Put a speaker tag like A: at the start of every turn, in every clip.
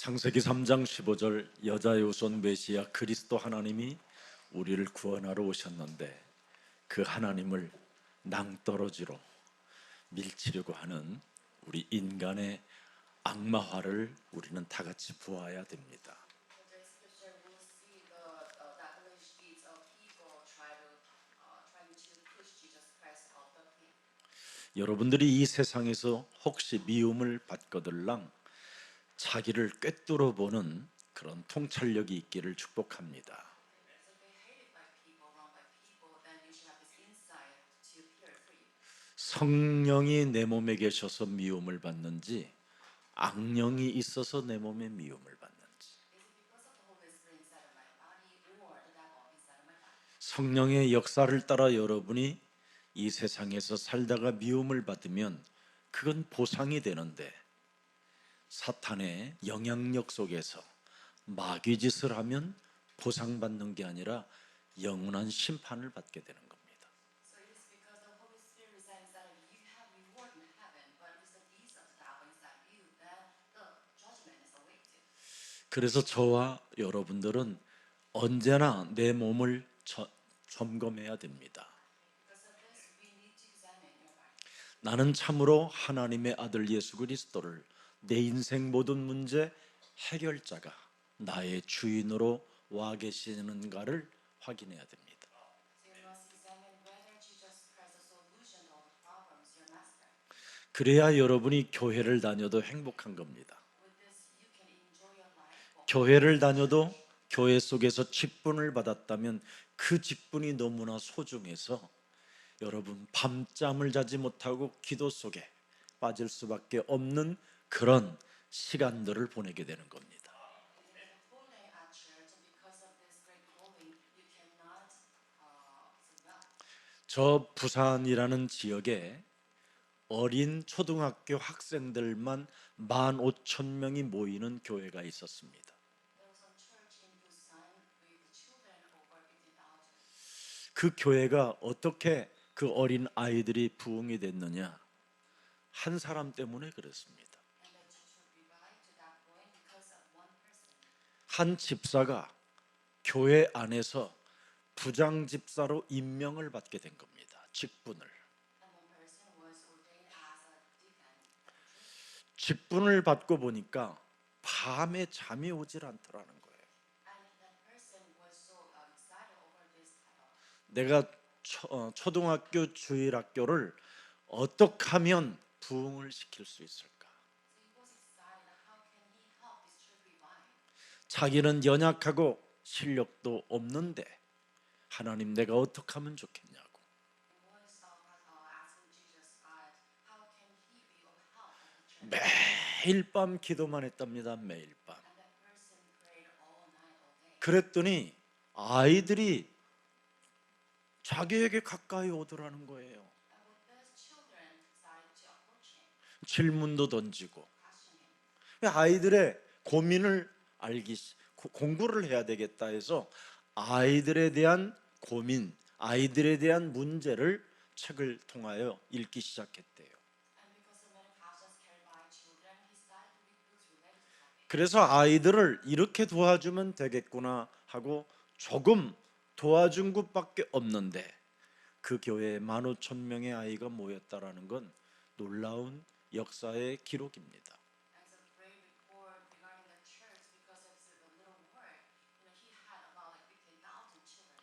A: 창세기 3장 15절 여자의 후손 메시아 그리스도 하나님이 우리를 구원하러 오셨는데 그 하나님을 낭떠러지로 밀치려고 하는 우리 인간의 악마화를 우리는 다 같이 보아야 됩니다.
B: Today's scripture will see that alleged deeds of people trying to push Jesus Christ out of him.
A: 여러분들이 이 세상에서 혹시 미움을 받거들랑 자기를 꿰뚫어 보는 그런 통찰력이 있기를 축복합니다.
B: So if you're hated by people, wronged by people, then you should have this insight to peer free.
A: 성령이 내 몸에 계셔서 미움을 받는지 악령이 있어서 내 몸에 미움을 받는지,
B: Is it because of the Holy Spirit inside of my body or the devil inside of my body?
A: 성령의 역사를 따라 여러분이 이 세상에서 살다가 미움을 받으면 그건 보상이 되는데, 사탄의 영향력 속에서 마귀짓을 하면 보상받는 게 아니라 영원한 심판을 받게 되는 겁니다.
B: So it is because the Holy Spirit resides inside of you, you have reward in heaven, but it is the deeds of the devil inside of you that the judgment is awaited.
A: 그래서 저와 여러분들은 언제나 내 몸을 점검해야 됩니다.
B: Because of this, we need to examine your body.
A: 나는 참으로 하나님의 아들 예수 그리스도를 내 인생 모든 문제 해결자가 나의 주인으로 와 계시는가를 확인해야 됩니다.
B: So you must examine whether Jesus Christ is the solution to all the problems, your master.
A: 그래야 여러분이 교회를 다녀도 행복한 겁니다.
B: With this, you can enjoy your life.
A: 교회를 다녀도 교회 속에서 직분을 받았다면 그 직분이 너무나 소중해서 여러분 밤잠을 자지 못하고 기도 속에 빠질 수밖에 없는 그런 시간들을 보내게 되는 겁니다.
B: If you have a full day at church, and because of this great calling, you cannot sleep well.
A: 저 부산이라는 지역에 어린 초등학교 학생들만 15,000명이 모이는 교회가 있었습니다.
B: There was a church in Busan with children over 15,000.
A: 그 교회가 어떻게 그 어린 아이들이 부흥이 됐느냐? 한 사람 때문에 그랬습니다.
B: And the church was revived to that point because of one person.
A: 한 집사가 교회 안에서 부장 집사로 임명을 받게 된 겁니다. 직분을.
B: And one person was ordained as a deacon.
A: 직분을 받고 보니까 밤에 잠이 오질 않더라는 거예요.
B: And that person was so excited over this title.
A: 내가 초등학교 주일학교를 어떻게 하면 부흥을 시킬 수 있을까?
B: So he was excited. How can he help this church revive?
A: 자기는 연약하고 실력도 없는데 하나님 내가 어떻게 하면 좋겠냐고.
B: And was asking Jesus, how can he be of help in the church?
A: 매일 밤 기도만 했답니다. 매일 밤.
B: And that person prayed all night, all day.
A: 그랬더니 아이들이 자기에게 가까이 오더라는 거예요.
B: And with this, children decided to approach him,
A: 질문도 던지고.
B: question him.
A: 아이들의 고민을 공부를 해야 되겠다 해서 아이들에 대한 고민, 아이들에 대한 문제를 책을 통하여 읽기 시작했대요.
B: And because of many passions carried by children, he started to read books related to topic.
A: 그래서 아이들을 이렇게 도와주면 되겠구나 하고 조금 도와준 것밖에 없는데 그 교회에 15,000명의 아이가 모였다라는 건 놀라운 역사의 기록입니다.
B: As a great report regarding the church, because of his little work, he had about like 15,000 children.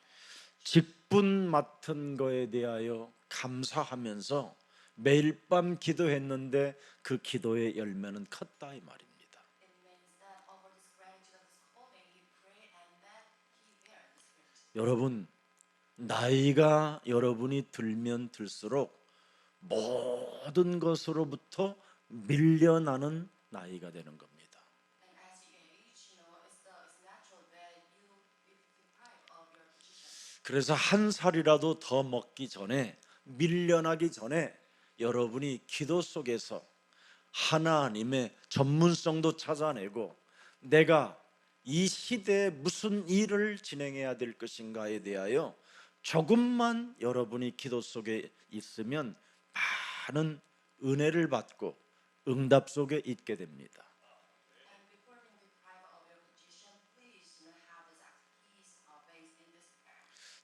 A: 직분 맡은 거에 대하여 감사하면서 매일 밤 기도했는데 그 기도의 열매는 컸다 이 말입니다.
B: It means that over this gratitude of his calling, he prayed and that he bear this fruit.
A: 여러분 나이가 여러분이 들면 들수록 모든 것으로부터 밀려나는 나이가 되는 겁니다.
B: And as you age, it's natural that you be deprived of your position.
A: 그래서 한 살이라도 더 먹기 전에 밀려나기 전에 여러분이 기도 속에서 하나님의 전문성도 찾아내고 내가 이 시대에 무슨 일을 진행해야 될 것인가에 대하여 조금만 여러분이 기도 속에 있으면 많은 은혜를 받고 응답 속에 있게 됩니다.
B: And before being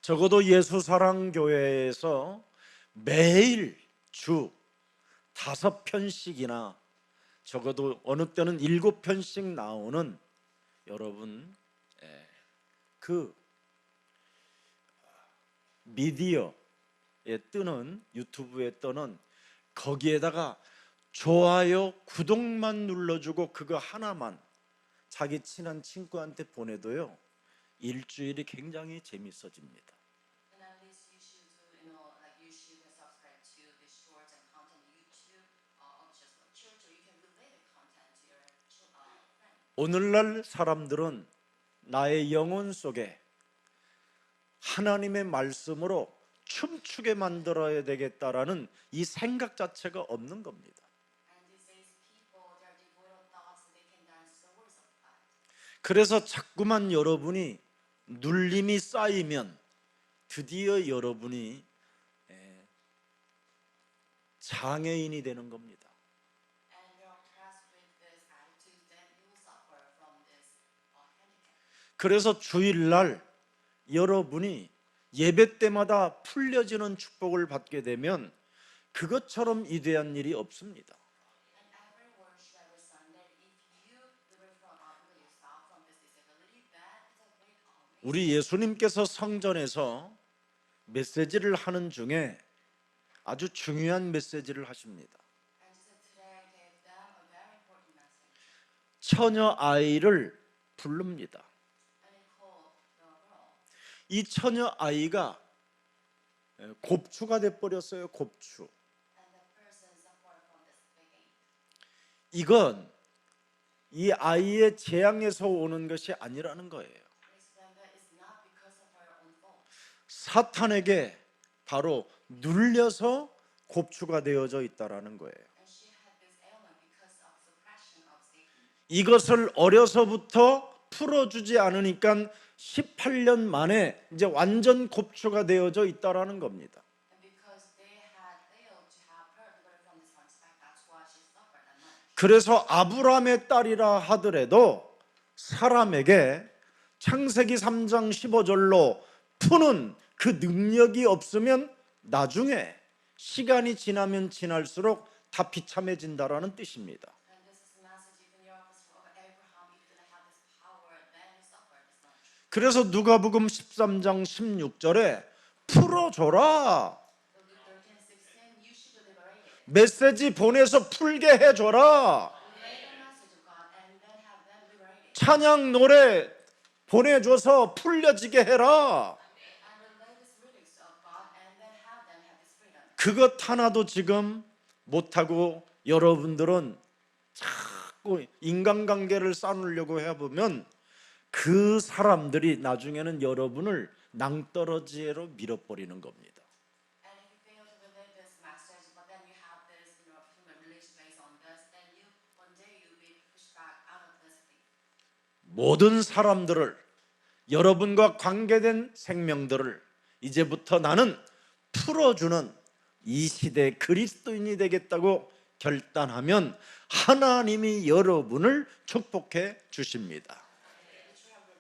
A: 적어도 예수사랑교회에서 매일 주 5편씩이나 적어도 어느 때는 7편씩 나오는 여러분 그 미디어에 뜨는 유튜브에 뜨는 거기에다가 좋아요, 구독만 눌러주고 그거 하나만 자기 친한 친구한테 보내도요 일주일이 굉장히 재밌어집니다.
B: And at least you should do, like you should subscribe to the shorts and content YouTube of just like church, or you can relate the content to your friend.
A: 오늘날 사람들은 나의 영혼 속에 하나님의 말씀으로 춤추게 만들어야 되겠다라는 이 생각 자체가 없는 겁니다.
B: And these days, people, their devoted thoughts, they can dance to the words of God.
A: 그래서 자꾸만 여러분이 눌림이 쌓이면 드디어 여러분이 장애인이 되는 겁니다.
B: And you're oppressed with this attitude, then you will suffer from this handicap.
A: 그래서 주일날 여러분이 예배 때마다 풀려지는 축복을 받게 되면 그것처럼 위대한 일이 없습니다.
B: And every worship, every Sunday, if you liberate yourself from this disability, then it's a great honor.
A: 우리 예수님께서 성전에서 메시지를 하는 중에 아주 중요한 메시지를 하십니다.
B: And Jesus today gave them a very important message.
A: 처녀 아이를 부릅니다.
B: And he called the girl.
A: 이 처녀 아이가 곱추가 돼 버렸어요. 곱추.
B: And the person suffered from this begging.
A: 이건 이 아이의 재앙에서 오는 것이 아니라는 거예요.
B: He explained that it's not because of her own fault.
A: 사탄에게 바로 눌려서 곱추가 되어져 있다라는 거예요.
B: And she had this ailment because of suppression of Satan.
A: 이것을 어려서부터 풀어주지 않으니까 18년 만에 이제 완전 곱추가 되어져 있다라는 겁니다.
B: And because they had failed to have her liberate from this handicap, that's why she suffered that much.
A: 그래서 아브라함의 딸이라 하더라도 사람에게 창세기 3장 15절로 푸는 그 능력이 없으면 나중에 시간이 지나면 지날수록 다 비참해진다라는 뜻입니다.
B: And this is the message, even your office of Abraham, if you didn't have this power, then you suffer this much.
A: 그래서 누가복음 13장 16절에 풀어줘라.
B: So Luke 13:16, you should be liberated.
A: 메시지 보내서 풀게 해줘라.
B: Relay the message of God and then have them liberated.
A: 찬양 노래 보내줘서 풀려지게 해라.
B: And relay this lyrics of God and then have them have this freedom.
A: 그것 하나도 지금 못하고 여러분들은 자꾸 인간관계를 쌓으려고 해보면 그 사람들이 나중에는 여러분을 낭떠러지로 밀어버리는 겁니다.
B: And if you fail to relay this message, but then you have this, human relation based on this, then you one day you'll be pushed back out of this thing.
A: 모든 사람들을 여러분과 관계된 생명들을 이제부터 나는 풀어주는 이 시대 그리스도인이 되겠다고 결단하면 하나님이 여러분을 축복해 주십니다.
B: If you have a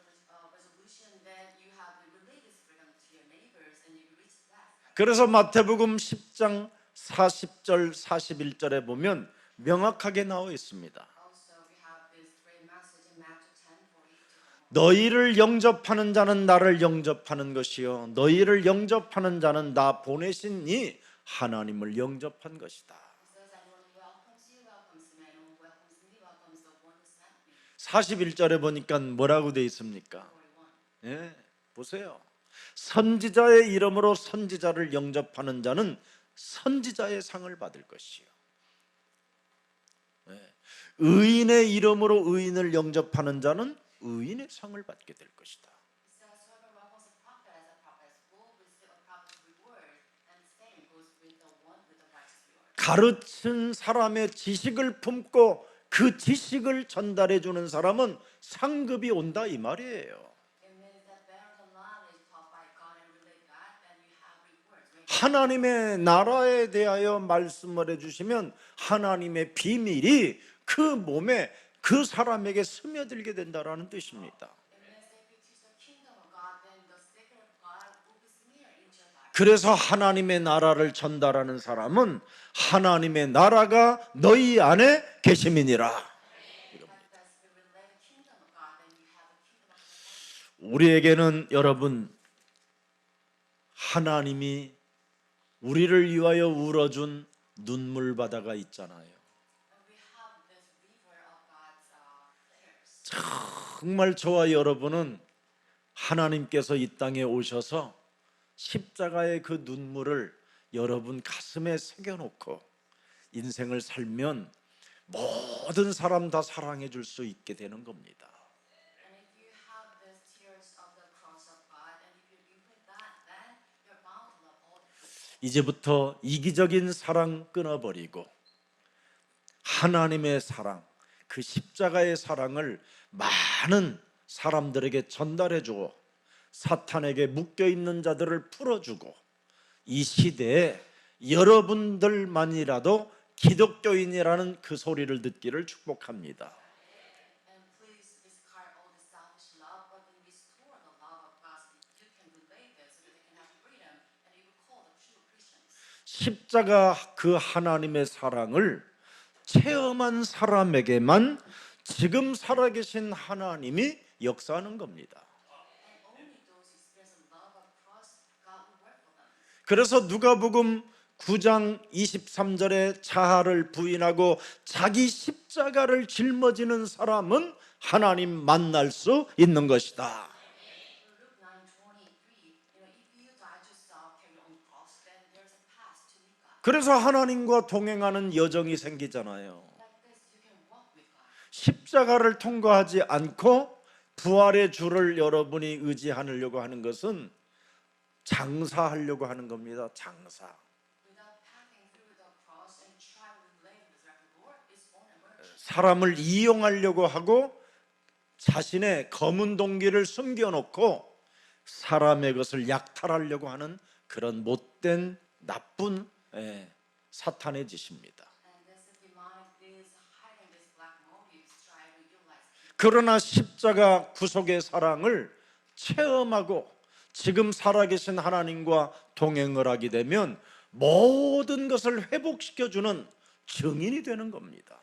B: resolution, then you have to relay this freedom to your neighbors and you reach that.
A: 그래서 마태복음 10장 40절 41절에 보면 명확하게 나와 있습니다.
B: Also, we have this great message in Matthew 10:40.
A: 너희를 영접하는 자는 나를 영접하는 것이요 너희를 영접하는 자는 나 보내신 이 하나님을 영접한 것이다.
B: It says, anyone who welcomes you welcomes me, and anyone who welcomes me welcomes the one who sent me.
A: 41절에 보니까 뭐라고 되어 있습니까?
B: 41.
A: 예, 보세요. 선지자의 이름으로 선지자를 영접하는 자는 선지자의 상을 받을 것이요. 예, 의인의 이름으로 의인을 영접하는 자는 의인의 상을 받게 될 것이다.
B: It says, whoever welcomes a prophet as a prophet will receive a prophet's reward, and the same goes with the one with the righteous reward.
A: 가르친 사람의 지식을 품고 그 지식을 전달해 주는 사람은 상급이 온다 이 말이에요.
B: It means that bear the knowledge taught by God and relate that, then you have rewards.
A: 하나님의 나라에 대하여 말씀을 해주시면 하나님의 비밀이 그 몸에 그 사람에게 스며들게 된다라는 뜻입니다.
B: It means that if you teach the kingdom of God, then the secret of God will be
A: 그래서 하나님의 나라를 전달하는 사람은 하나님의 나라가 너희 안에 계심이니라.
B: As we relate the kingdom of God, then you have the kingdom of heaven.
A: 우리에게는 여러분 하나님이 우리를 위하여 울어준 눈물 바다가 있잖아요.
B: And we have this river of God's prayers.
A: 정말 저와 여러분은 하나님께서 이 땅에 오셔서 십자가의 그 눈물을 여러분 가슴에 새겨놓고 인생을 살면 모든 사람 다 사랑해 줄 수 있게 되는 겁니다.
B: And if you have these tears of the cross of God, and if you live with that, then you're bound to love all people.
A: 이제부터 이기적인 사랑 끊어버리고 하나님의 사랑, 그 십자가의 사랑을 많은 사람들에게 전달해 주고 사탄에게 묶여있는 자들을 풀어주고 이 시대에 여러분들만이라도 기독교인이라는 그 소리를 듣기를 축복합니다.
B: And please discard all the selfish love, but then restore the love of God so that you can relate this, so that they can have freedom, and you will call the true Christians.
A: 십자가 그 하나님의 사랑을 체험한 사람에게만 지금 살아계신 하나님이 역사하는 겁니다.
B: And only those who experience the love of cross, God will work for them.
A: 그래서 누가복음 9장 23절에 자아를 부인하고 자기 십자가를 짊어지는 사람은 하나님 만날 수 있는 것이다.
B: Luke 9:23, if you die to self, carry your own cross, then there's a path to meet God.
A: 그래서 하나님과 동행하는 여정이 생기잖아요.
B: Like this, you can walk with God.
A: 십자가를 통과하지 않고 부활의 주를 여러분이 의지하려고 하는 것은 장사하려고 하는 겁니다. 장사.
B: Without passing through the cross and try to relate with the Lord, is own emergence.
A: 사람을 이용하려고 하고 자신의 검은 동기를 숨겨놓고 사람의 것을 약탈하려고 하는 그런 못된 나쁜 사탄의 짓입니다.
B: And this demonic is hiding these black motives, try to utilize people.
A: 그러나 십자가 구속의 사랑을 체험하고 지금 살아계신 하나님과 동행을 하게 되면 모든 것을 회복시켜주는 증인이 되는 겁니다.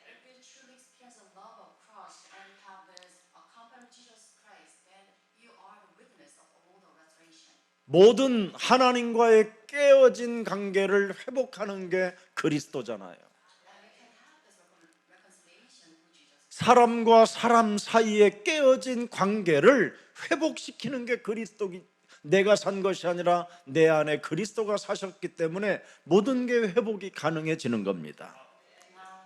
B: If you truly experience the love of cross and have this company of Jesus Christ, then you are the witness of all the restoration.
A: 모든 하나님과의 깨어진 관계를 회복하는 게 그리스도잖아요.
B: And we can have this reconciliation through Jesus.
A: 사람과 사람 사이에 깨어진 관계를 회복시키는 게 그리스도기. 내가 산 것이 아니라 내 안에 그리스도가 사셨기 때문에 모든 게 회복이 가능해지는 겁니다.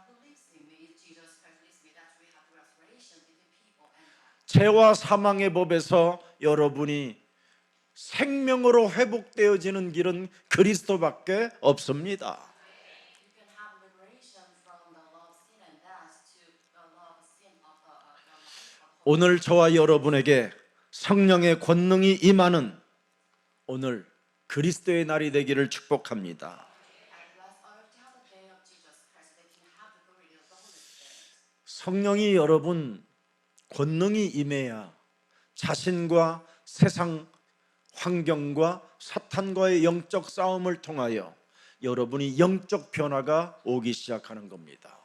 B: Who lives in me? Jesus Christ lives in me. That's we have the restoration between people and God.
A: 죄와 사망의 법에서 여러분이 생명으로 회복되어지는 길은 그리스도밖에 없습니다.
B: You can have liberation from the law of sin and death to the law of sin of the life of
A: 오늘 저와 여러분에게 성령의 권능이 임하는 오늘 그리스도의 날이 되기를 축복합니다.
B: and bless all to have the day of Jesus Christ, that you have the glory of the Holy Spirit.
A: 성령이 여러분 권능이 임해야 자신과 세상 환경과 사탄과의 영적 싸움을 통하여 여러분이 영적 변화가 오기 시작하는 겁니다.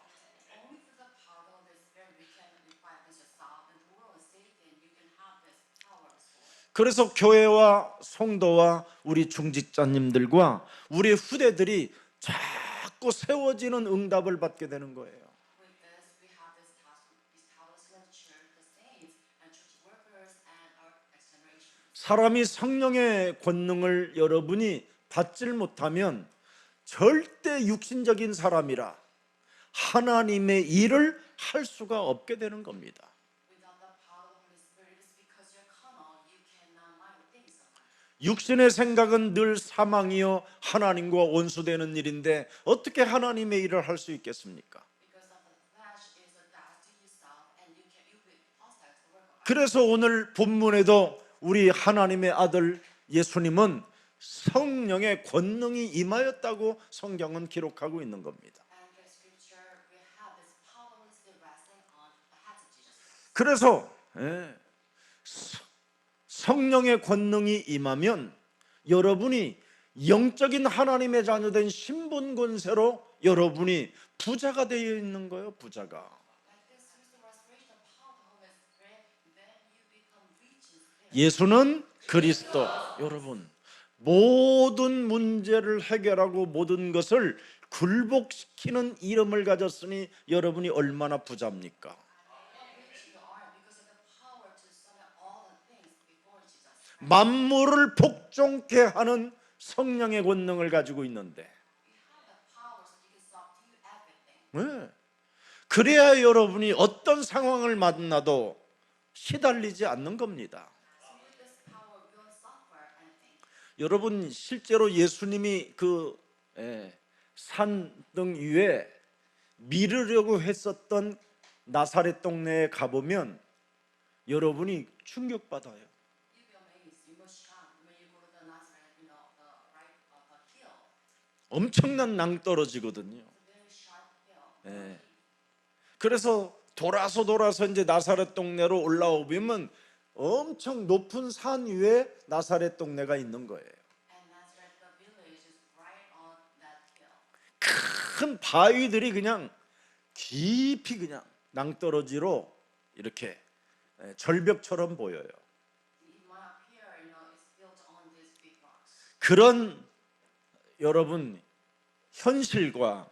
B: Only through the power of the Spirit we can fight against yourself and the world and Satan. You can have this power restored.
A: 그래서 교회와 성도와 우리 중직자님들과 우리 후대들이 자꾸 세워지는 응답을 받게 되는 거예요.
B: With this, we have this establishment, church, the saints, and church workers, and our next generation.
A: 사람이 성령의 권능을 여러분이 받질 못하면 절대 육신적인 사람이라 하나님의 일을 할 수가 없게 되는 겁니다.
B: Without the power of the Holy Spirit, it's because you're carnal. You cannot mind the things of God.
A: 육신의 생각은 늘 사망이요 하나님과 원수되는 일인데 어떻게 하나님의 일을 할 수 있겠습니까?
B: Because of the flesh is a death to yourself, and you will be hostile to the work of God.
A: 그래서 오늘 본문에도 우리 하나님의 아들 예수님은 성령의 권능이 임하였다고 성경은 기록하고 있는 겁니다.
B: And in Scripture, we have this power still resting on the head of Jesus Christ.
A: 그래서 성령의 권능이 임하면 여러분이 영적인 하나님의 자녀된 신분 권세로 여러분이 부자가 되어 있는 거예요. 부자가.
B: Like this, through the restoration of power of the Holy Spirit, then you become rich in spirit.
A: 예수는 그리스도. 여러분, 모든 문제를 해결하고 모든 것을 굴복시키는 이름을 가졌으니 여러분이 얼마나 부자입니까?
B: Rich you are because of the power to submit all the things before Jesus.
A: 만물을 복종케 하는 성령의 권능을 가지고 있는데,
B: You have the power so you can subdue everything.
A: 네. 그래야 여러분이 어떤 상황을 만나도 시달리지 않는 겁니다.
B: So with this power, we don't suffer anything.
A: 여러분, 실제로 예수님이 그 산등 위에 미루려고 했었던 나사렛 동네에 가보면 여러분이 충격받아요.
B: You'll be amazed. You must shout when you go to the Nazareth, the right of the hill.
A: 엄청난 낭떠러지거든요.
B: It's a very sharp hill.
A: 예. 그래서 돌아서 이제 나사렛 동네로 올라오면 엄청 높은 산 위에 나사렛 동네가 있는 거예요.
B: And Nazareth, the village, is right on that hill.
A: 큰 바위들이 그냥 깊이 그냥 낭떠러지로 이렇게 절벽처럼 보여요.
B: It might appear, it's built on these big rocks.
A: 그런 여러분 현실과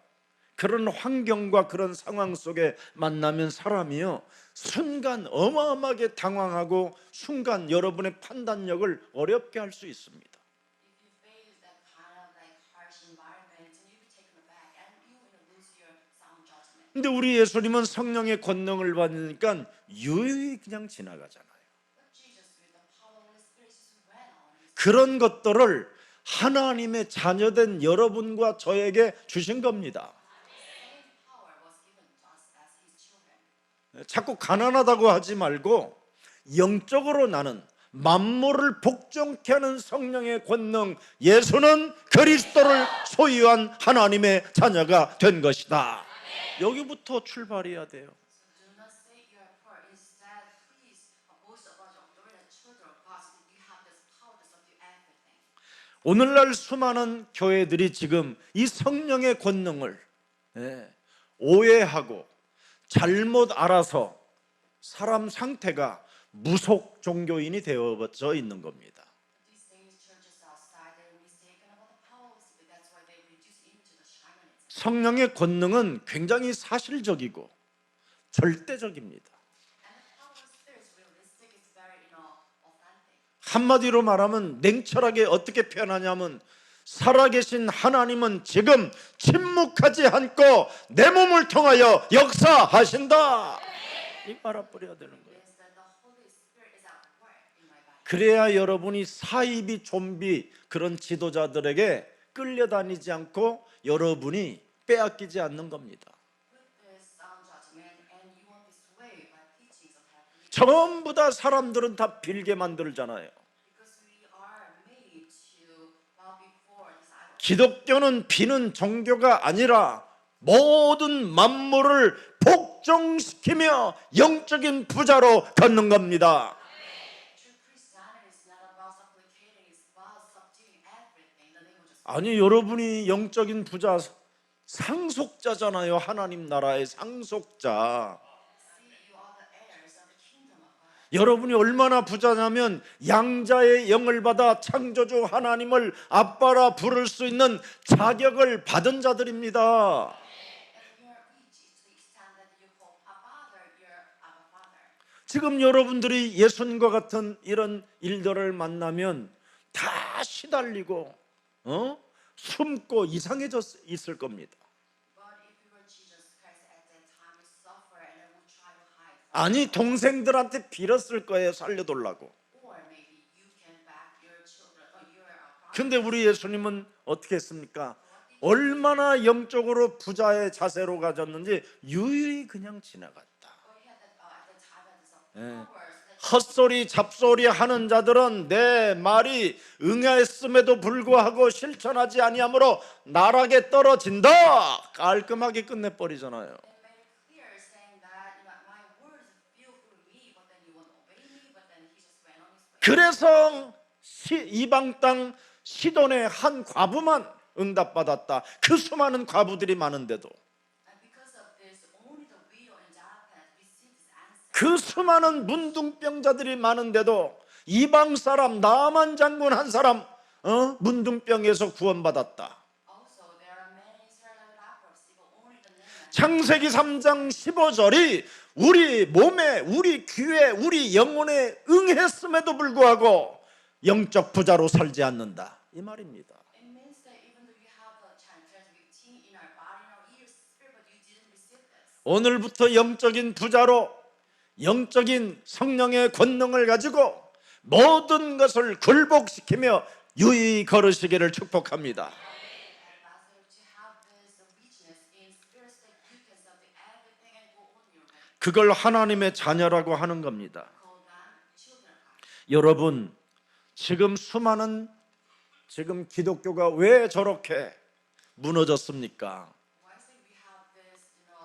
A: 그런 환경과 그런 상황 속에 만나면 사람이요 순간 어마어마하게 당황하고 순간 여러분의 판단력을 어렵게 할 수 있습니다.
B: If you face that kind of like harsh environment, and you'll be taken aback, and you will lose your sound judgment.
A: 근데 우리 예수님은 성령의 권능을 받으니까 유유히 그냥 지나가잖아요.
B: But Jesus, with the power of the Holy Spirit, just went on. His
A: 그런 것들을 하나님의 자녀된 여러분과 저에게 주신 겁니다.
B: same power was given to us as His children.
A: 자꾸 가난하다고 하지 말고 영적으로 나는 만물을 복종케 하는 성령의 권능, 예수는 그리스도를 소유한 하나님의 자녀가 된 것이다. 여기부터 출발해야 돼요.
B: So do not say you are poor. Instead, please boast about your authority as children of God, so that you have this power to subdue everything.
A: 오늘날 수많은 교회들이 지금 이 성령의 권능을 오해하고 잘못 알아서 사람 상태가 무속 종교인이 되어져 있는 겁니다.
B: These days, churches outside, they're mistaken about the power of the Spirit. That's why they reduce into the shamanism.
A: 성령의 권능은 굉장히 사실적이고 절대적입니다.
B: And the power of the Spirit is realistic. It's very, authentic.
A: 한마디로 말하면 냉철하게 어떻게 표현하냐면 살아계신 하나님은 지금 침묵하지 않고 내 몸을 통하여 역사하신다. 이 말아버려야 되는 거예요.
B: Is that the Holy Spirit is at work in my body.
A: 그래야 여러분이 사이비 좀비 그런 지도자들에게 끌려다니지 않고 여러분이 빼앗기지 않는 겁니다.
B: With this sound judgment, and you won't be swayed by teachings of heaven.
A: 전부 다 사람들은 다 빌게 만들잖아요.
B: Because we are made to bow before this idol.
A: 기독교는 비는 종교가 아니라 모든 만물을 복종시키며 영적인 부자로 걷는 겁니다.
B: True Christianity is not about supplicating, it's about subduing everything in the name of Jesus.
A: 아니 여러분이 영적인 부자 상속자잖아요. 하나님 나라의 상속자.
B: See, you are the heirs of the kingdom of God.
A: 여러분이 얼마나 부자냐면 양자의 영을 받아 창조주 하나님을 아빠라 부를 수 있는 자격을 받은 자들입니다.
B: And you are rich to the extent that you call a father, you're Abba Father.
A: 지금 여러분들이 예수님과 같은 이런 일들을 만나면 다 시달리고 숨고 이상해져 있을 겁니다.
B: But if you were Jesus Christ at that time, you suffer and would try to hide.
A: 아니 동생들한테 빌었을 거예요. 살려달라고.
B: Or maybe you can back your children, or you're a father.
A: 근데 우리 예수님은 어떻게 했습니까? 얼마나 영적으로 부자의 자세로 가졌는지 유유히 그냥 지나갔다.
B: Or he had at the time that is of powers that
A: 헛소리 잡소리 하는 자들은 내 말이 응하였음에도 불구하고 실천하지 아니하므로 나락에 떨어진다. 깔끔하게 끝내버리잖아요.
B: they made it clear, saying that my words feel through me, but then you won't obey me. But then he just went on his way.
A: 그래서 이방 땅 시돈의 한 과부만 응답받았다. 그 수많은 과부들이 많은데도,
B: And because of this, only the widow in Zarephath received this answer.
A: 그 수많은 문둥병자들이 많은데도 이방 사람 나만 장군 한 사람 문둥병에서 구원받았다.
B: Also, there are many Israelite lepers, but only the Naaman.
A: 창세기 3장 15절이 우리 몸에, 우리 귀에, 우리 영혼에 응했음에도 불구하고 영적 부자로 살지 않는다, 이 말입니다.
B: It means that even though you have the transgression in our body, in our ears, spirit, but you didn't receive this.
A: 오늘부터 영적인 부자로 영적인 성령의 권능을 가지고 모든 것을 굴복시키며 유의히 걸으시기를 축복합니다.
B: Ambassador, to have this richness in spirit that you can subdue everything and go on your way.
A: 그걸 하나님의 자녀라고 하는 겁니다.
B: Call them children of God.
A: 여러분, 지금 기독교가 왜 저렇게 무너졌습니까?
B: Why is it we have this, the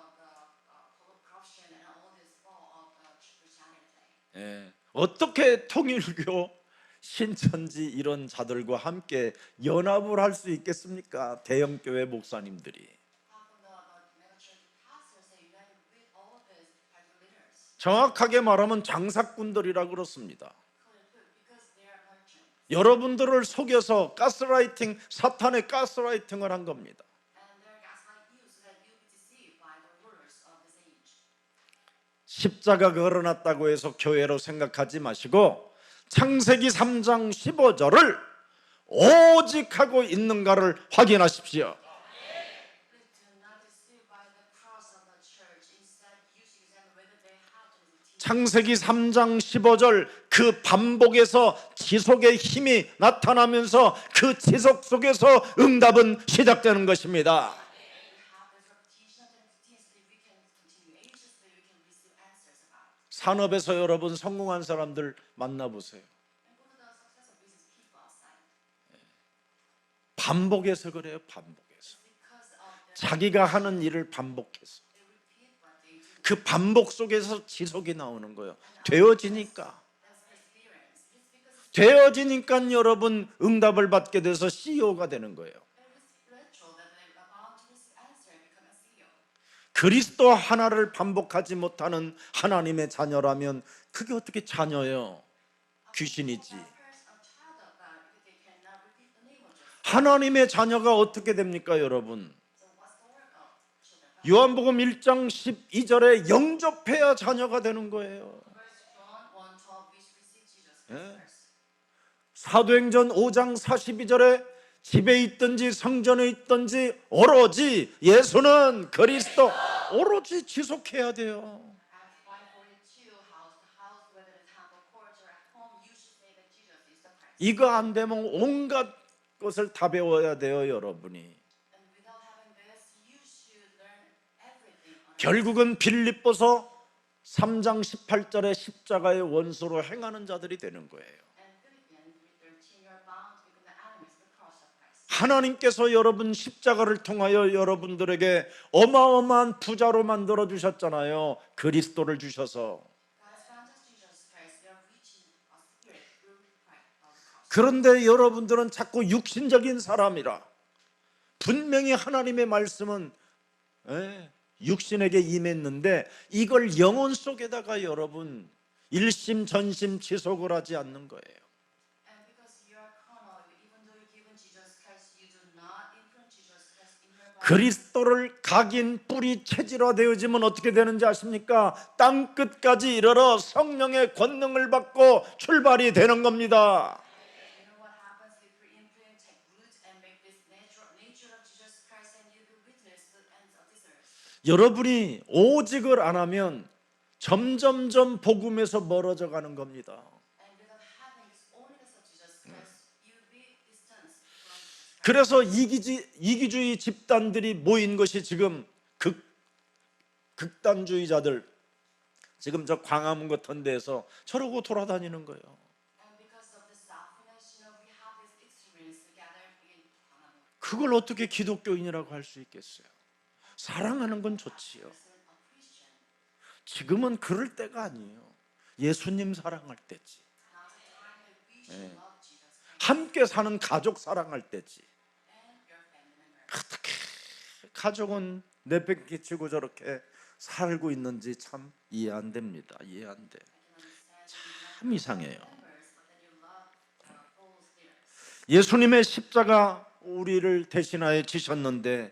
B: corruption and all this fall of Christianity?
A: 예, 어떻게 통일교, 신천지 이런 자들과 함께 연합을 할 수 있겠습니까? 대형교회 목사님들이.
B: How come the megachurch pastors are united with all these Bible leaders?
A: 정확하게 말하면 장사꾼들이라 그렇습니다.
B: Because they are merchants.
A: 여러분들을 속여서 가스라이팅, 사탄의 가스라이팅을 한 겁니다.
B: And they're gaslight you so that you'll be deceived by the rulers of this age.
A: 십자가 걸어놨다고 해서 교회로 생각하지 마시고 창세기 3장 15절을 오직 하고 있는가를 확인하십시오.
B: Please do not deceive by the cross of the church. Instead, you should examine whether they have to teach.
A: 창세기 3장 15절 그 반복에서 지속의 힘이 나타나면서 그 지속 속에서 응답은 시작되는 것입니다.
B: We have this repetition of the routines so that we can continue ages, so that we can receive answers about.
A: 산업에서 여러분 성공한 사람들 만나보세요.
B: And go to the successful business people outside.
A: 반복해서 그래요. 반복해서.
B: Because of their
A: 자기가 하는 일을 반복해서.
B: they repeat what they do.
A: 그 반복 속에서 지속이 나오는 거예요. 되어지니까.
B: That's perseverance. It's because
A: 되어지니까 여러분 응답을 받게 돼서 CEO가 되는 거예요.
B: it is spiritual that they're about to receive answer and become a CEO.
A: 그리스도 하나를 반복하지 못하는 하나님의 자녀라면 그게 어떻게 자녀예요? 귀신이지.
B: A child of God, if they cannot repeat the name of Jesus.
A: 하나님의 자녀가 어떻게 됩니까, 여러분?
B: So what's the work of children of God?
A: 요한복음 1장 12절에 영접해야 자녀가 되는 거예요.
B: First John 1:12, we should receive Jesus Christ first.
A: 사도행전 5장 42절에 집에 있든지 성전에 있든지 오로지 예수는 그리스도, 오로지 지속해야 돼요.
B: Acts 5:42, house to house, whether the temple courts or at home, you should say that Jesus is the Christ.
A: 이거 안 되면 온갖 것을 다 배워야 돼요, 여러분이.
B: And without having this, you should learn everything on it.
A: 결국은 빌립보서 3장 18절에 십자가의 원수로 행하는 자들이 되는 거예요.
B: And Philippians 3:13, you are bound to become the enemies of the cross of Christ.
A: 하나님께서 여러분 십자가를 통하여 여러분들에게 어마어마한 부자로 만들어 주셨잖아요. 그리스도를 주셔서.
B: God's granted Jesus Christ, we are reaching a spirit through Christ of the cross.
A: 그런데 여러분들은 자꾸 육신적인 사람이라. 분명히 하나님의 말씀은 육신에게 임했는데 이걸 영혼 속에다가 여러분 일심 전심 지속을 하지 않는 거예요.
B: And because you are carnal, even though you're given Jesus Christ, you do not imprint Jesus Christ in your body.
A: 그리스도를 각인 뿌리 체질화되어지면 어떻게 되는지 아십니까? 땅 끝까지 이르러 성령의 권능을 받고 출발이 되는 겁니다.
B: You know what happens if you imprint, take root, and make this nature of Jesus Christ, and you will witness the ends of this earth.
A: 여러분이 오직을 안 하면 점점점 복음에서 멀어져 가는 겁니다.
B: And without having this holiness of Jesus Christ, you will be distanced from Jesus Christ.
A: 그래서 이기주의 집단들이 모인 것이 지금 극단주의자들, 지금 저 광화문 같은 데에서 저러고 돌아다니는 거예요.
B: And because of the selfishness, we have these extremists gathered in Gwanghamun.
A: 그걸 어떻게 기독교인이라고 할 수 있겠어요? 사랑하는 건 좋지요.
B: A Christian.
A: 지금은 그럴 때가 아니에요. 예수님 사랑할 때지.
B: Now the time that we should love Jesus Christ.
A: 함께 사는 가족 사랑할 때지.
B: and your family member.
A: 어떻게 가족은 내팽개치고 저렇게 살고 있는지 참 이해 안 됩니다. 이해 안 돼.
B: I can understand
A: 참 이상해요.
B: members, but then you love full spirits.
A: 예수님의 십자가 우리를 대신하여 지셨는데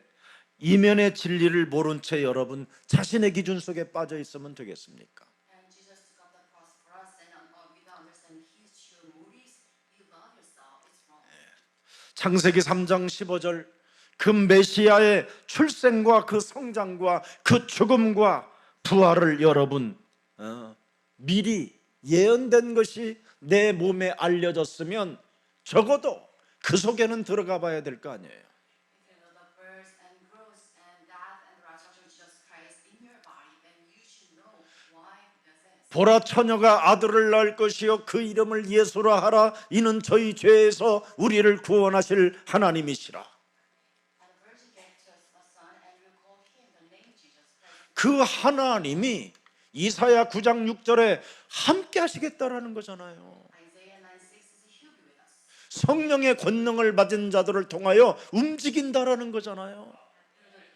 A: 이면의 진리를 모른 채 여러분 자신의 기준 속에 빠져 있으면 되겠습니까?
B: And Jesus took up the cross for us, and without understanding His true motives, you love yourself. It's wrong.
A: 창세기 3장 15절 그 메시아의 출생과 그 성장과 그 죽음과 부활을 여러분 미리 예언된 것이 내 몸에 알려졌으면 적어도 그 속에는 들어가 봐야 될 거 아니에요.
B: If you know the birth and growth and death and the resurrection of Jesus Christ in your body, then you should know why He does this.
A: 보라 처녀가 아들을 낳을 것이요 그 이름을 예수라 하라 이는 저희 죄에서 우리를 구원하실 하나님이시라.
B: And the virgin gave to us a son, and we call him the name Jesus Christ.
A: 그 하나님이 이사야 9장 6절에 함께 하시겠다라는 거잖아요.
B: Isaiah 9:6 is He'll be with us.
A: 성령의 권능을 받은 자들을 통하여 움직인다라는 거잖아요.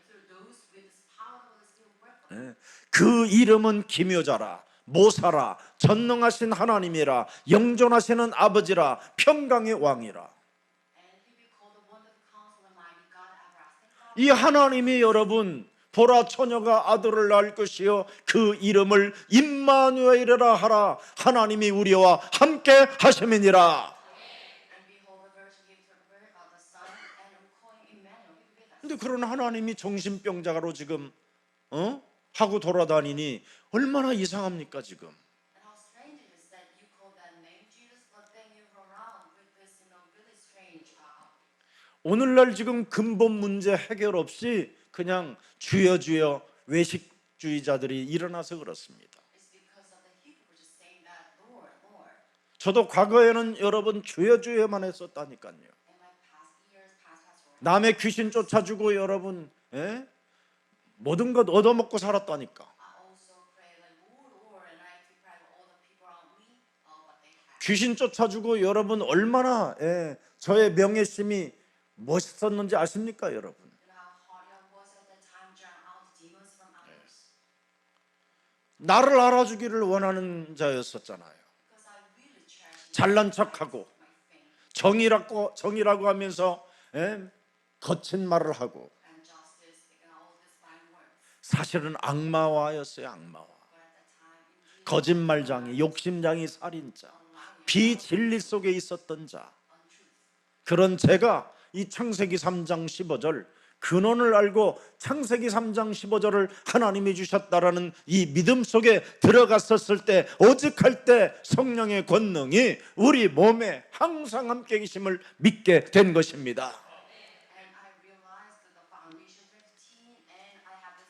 B: Through those with His power of the Spirit work.
A: 그 이름은 기묘자라 모사라 전능하신 하나님이라 영존하시는 아버지라 평강의 왕이라.
B: And He'll be called the Wonderful Counselor, Mighty God, Everlasting Father.
A: 이 하나님이 여러분 보라 처녀가 아들을 낳을 것이요 그 이름을 임마누엘이라 하라 하나님이 우리와 함께 하심이니라.
B: And behold, the virgin gave to birth the son, and we call him Emmanuel. He'll be with us.
A: 근데 그런 하나님이 정신병자로 지금 하고 돌아다니니 얼마나 이상합니까 지금.
B: And how strange it is that you call that name Jesus, but then you run around with this, really strange.
A: 오늘날 지금 근본 문제 해결 없이 그냥 주여 주여 외식주의자들이 일어나서 그렇습니다.
B: It's because of the Hebrew just saying that Lord, Lord.
A: 저도 과거에는 여러분 주여 주여만 했었다니까요.
B: In my past years, past Lord.
A: 남의 귀신 쫓아주고 여러분 모든 것 얻어먹고 살았다니까.
B: I also pray like Lord, Lord, and I deprive all the people around me what they have.
A: 귀신 쫓아주고 여러분 얼마나 저의 명예심이 멋있었는지 아십니까 여러분?
B: And how hard I was at that time, drown out demons from others.
A: 나를 알아주기를 원하는 자였었잖아요.
B: Because I really cherish
A: 잘난 척하고
B: my fame
A: 정이라고 하면서 거친 말을 하고
B: and justice and all these fine words.
A: 사실은 악마화였어요. 악마화.
B: But at that time, indeed,
A: 거짓말장이 욕심장이 살인자 비진리 속에 있었던 자
B: untruth.
A: 그런 제가 이 창세기 3장 15절 근원을 알고 창세기 3장 15절을 하나님이 주셨다라는 이 믿음 속에 들어갔었을 때 오직할 때 성령의 권능이 우리 몸에 항상 함께 계심을 믿게 된 것입니다.
B: And I realized that the foundation 15, and I have this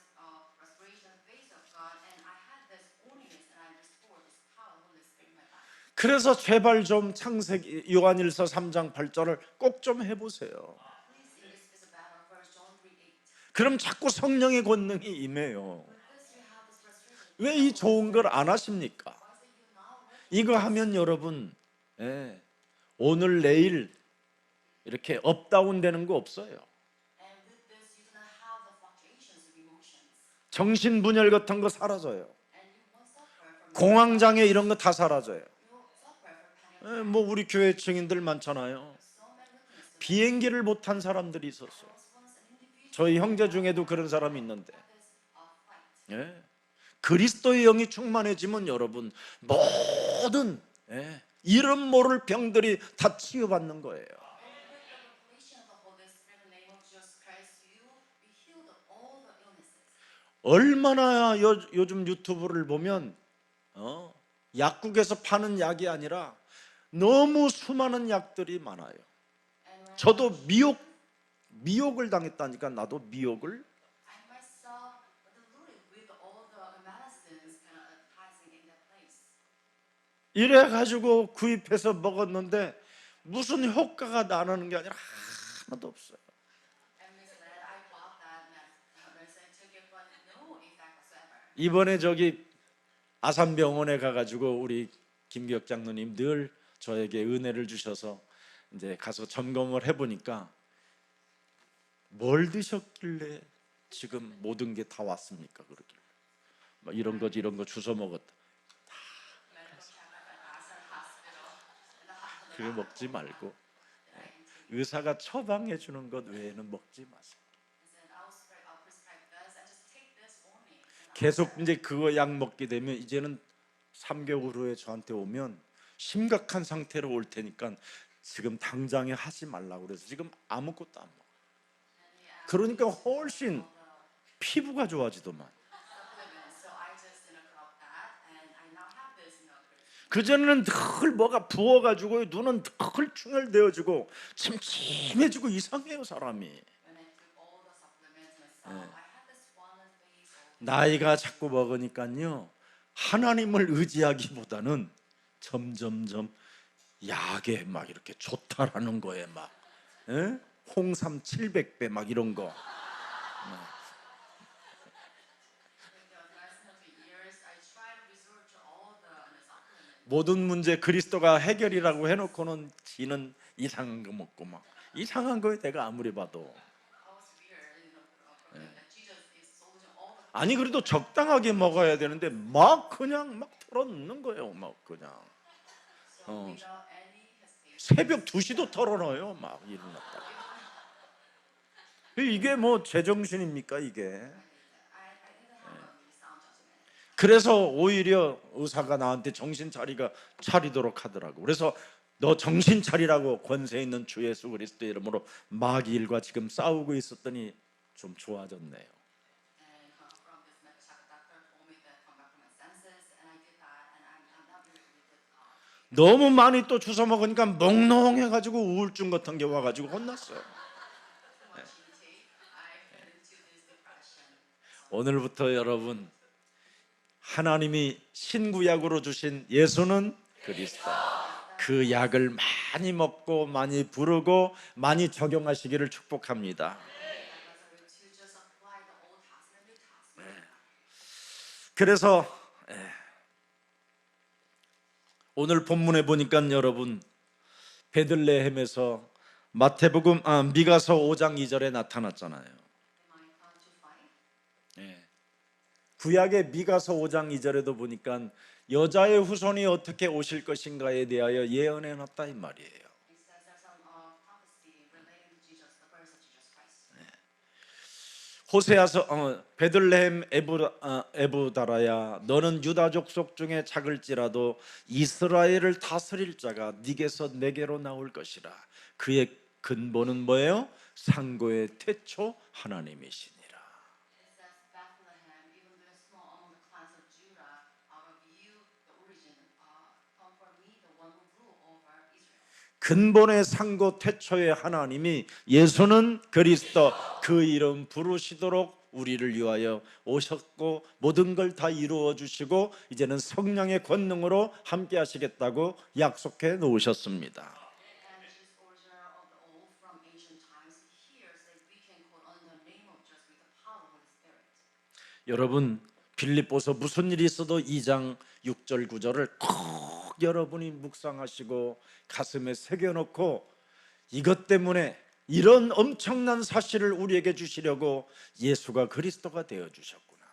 B: restoration of the face of God, and I had this holiness, and I restored this power of the Holy Spirit in my body.
A: 그래서 제발 좀 창세기 요한일서 3장 8절을 꼭 좀 해보세요.
B: Please, this is about verse John 3:8.
A: 그럼 자꾸 성령의 권능이 임해요.
B: With this, you have this restoration.
A: 왜 이 좋은 걸 안 하십니까?
B: Why is it you now work?
A: 이거 하면 여러분 오늘 내일 이렇게 업다운 되는 거 없어요.
B: And with this, you do not have the fluctuations of emotions,
A: 정신분열 같은 거 사라져요.
B: and you won't suffer from.
A: 공황장애 이런 거 다 사라져요.
B: You won't suffer from panic.
A: 뭐 우리 교회 증인들 많잖아요.
B: So many witnesses.
A: 비행기를 못 탄 사람들이 있었어요.
B: Was once an individual
A: 저희 형제 중에도 그런 사람이 있는데
B: this fight.
A: 그리스도의 영이 충만해지면 여러분 모든 이름 모를 병들이 다 치유받는 거예요.
B: And with the revelation of the Holy Spirit in the name of Jesus Christ, you will be healed of all the illnesses.
A: 얼마나 요즘 유튜브를 보면 약국에서 파는 약이 아니라 너무 수많은 약들이 많아요.
B: And when
A: 저도 미혹을 당했다니까. 나도 미혹을.
B: I myself was deluded with all the medicines kind of advertising in that place.
A: 이래 가지고 구입해서 먹었는데 무슨 효과가 나는 게 아니라 하나도 없어요.
B: And Miss Led, I bought that medicine, took it, but no effect whatsoever.
A: 이번에 저기 아산병원에 가가지고 우리 김기혁 장로님 늘 저에게 은혜를 주셔서 이제 가서 점검을 해보니까 뭘 드셨길래 지금 모든 게 다 왔습니까? 그러길래 막 이런 거 주워 먹었다.
B: medical checkup at Asa Hospital. And the
A: 그거 먹지 말고
B: that I am taking.
A: 의사가 처방해 주는 것 외에는 먹지 마세요.
B: I said, I'll prescribe this. I just take this only. And
A: 계속 이제 그거 약 먹게 되면 이제는 3개월 후에 저한테 오면 심각한 상태로 올 테니까 지금 당장에 하지 말라고 그래서 지금 아무것도 안 먹어요.
B: he asked
A: 그러니까 훨씬 피부가 좋아지더만.
B: supplements. So I just got that, and I now have this good.
A: 그전에는 늘 뭐가 부어가지고 눈은 늘 충혈되어지고 침침해지고 이상해요 사람이.
B: When I took all the supplements myself, I had this swollen face.
A: 나이가 자꾸 먹으니까요 하나님을 의지하기보다는 점점점 약에 막 이렇게 좋다라는 거에 막 에? 홍삼 700배 막 이런 거.
B: With the last 2 years, I tried to resort to all the supplements.
A: 모든 문제 그리스도가 해결이라고 해놓고는 지는 이상한 거 먹고 막 이상한 거에 내가 아무리 봐도
B: I was weird, that Jesus is solving all the.
A: 아니 그래도 적당하게 먹어야 되는데 막 그냥 막 털어놓는 거예요 막 그냥
B: So without any hesitation.
A: 새벽 2시도 털어놔요 막 일어났다. 이게 뭐 제정신입니까 이게?
B: I didn't have a sound judgment.
A: 그래서 오히려 의사가 나한테 정신 차리도록 하더라고. 그래서 너 정신 차리라고 권세 있는 주 예수 그리스도 이름으로 마귀일과 지금 싸우고 있었더니 좀 좋아졌네요.
B: And from this medical check, doctor told me that come back to my senses, and I did that, and I'm not really with
A: 너무 많이 또 주워 먹으니까 몽롱해가지고 우울증 같은 게 와가지고 혼났어요.
B: too much intake. I fell into this depression.
A: 오늘부터 여러분 하나님이 신구약으로 주신 예수는 그리스도 그 약을 많이 먹고 많이 부르고 많이 적용하시기를 축복합니다.
B: So to just apply the Old Testament, New Testament.
A: 그래서 오늘 본문에 보니까 여러분 베들레헴에서 미가서 5장 2절에 나타났잖아요.
B: Am I to fight?
A: 구약의 미가서 5장 2절에도 보니까 여자의 후손이 어떻게 오실 것인가에 대하여 예언해 놨다 이 말이에요.
B: It says there's some prophecy relating to Jesus, the birth of Jesus Christ.
A: 호세아서 베들레헴 에브다라야 너는 유다 족속 중에 작을지라도 이스라엘을 다스릴 자가 네게서 내게로 나올 것이라. 그의 근본은 뭐예요? 상고의 태초 하나님이시니라.
B: It says Bethlehem, even though small among the clans of Judah, out of you the origin come for me, the one who rule over Israel.
A: 근본의 상고 태초의 하나님이 예수는 그리스도 그 이름 부르시도록 우리를 위하여 오셨고 모든 걸 다 이루어 주시고 이제는 성령의 권능으로 함께 하시겠다고 약속해 놓으셨습니다.
B: And this origin of the old from ancient times here says we can call on the name of Jesus with the power of Holy Spirit.
A: 여러분 빌립보서 무슨 일이 있어도 2장 6절 9절을 꼭 여러분이 묵상하시고 가슴에 새겨놓고 이것 때문에 이런 엄청난 사실을 우리에게 주시려고 예수가 그리스도가 되어주셨구나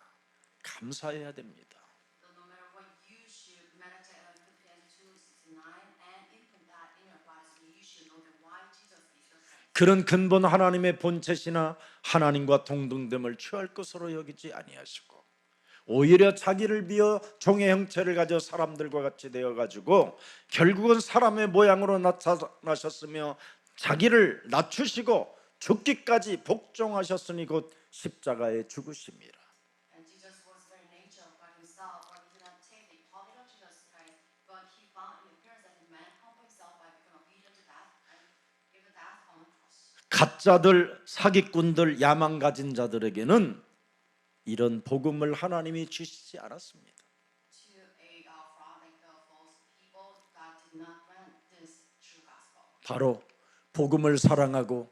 A: 감사해야 됩니다.
B: So no matter what, you should meditate on Philippians 2:69 and implement that in your lives. You should know that why Jesus is the Christ.
A: 그런 근본 하나님의 본체시나 하나님과 동등됨을 취할 것으로 여기지 아니하시고 오히려 자기를 비어 종의 형체를 가져 사람들과 같이 되어가지고 결국은 사람의 모양으로 나타나셨으며 자기를 낮추시고 죽기까지 복종하셨으니 곧 십자가에 죽으심이라.
B: And Jesus was very nature of God himself, but he did not take the equality of Jesus Christ, but he found in appearance as a man, humbled himself by becoming obedient to death and even death on the cross.
A: 가짜들, 사기꾼들, 야망 가진 자들에게는 이런 복음을 하나님이 주시지 않았습니다.
B: To a fraud like the false people, God did not grant this true gospel.
A: 바로 복음을 사랑하고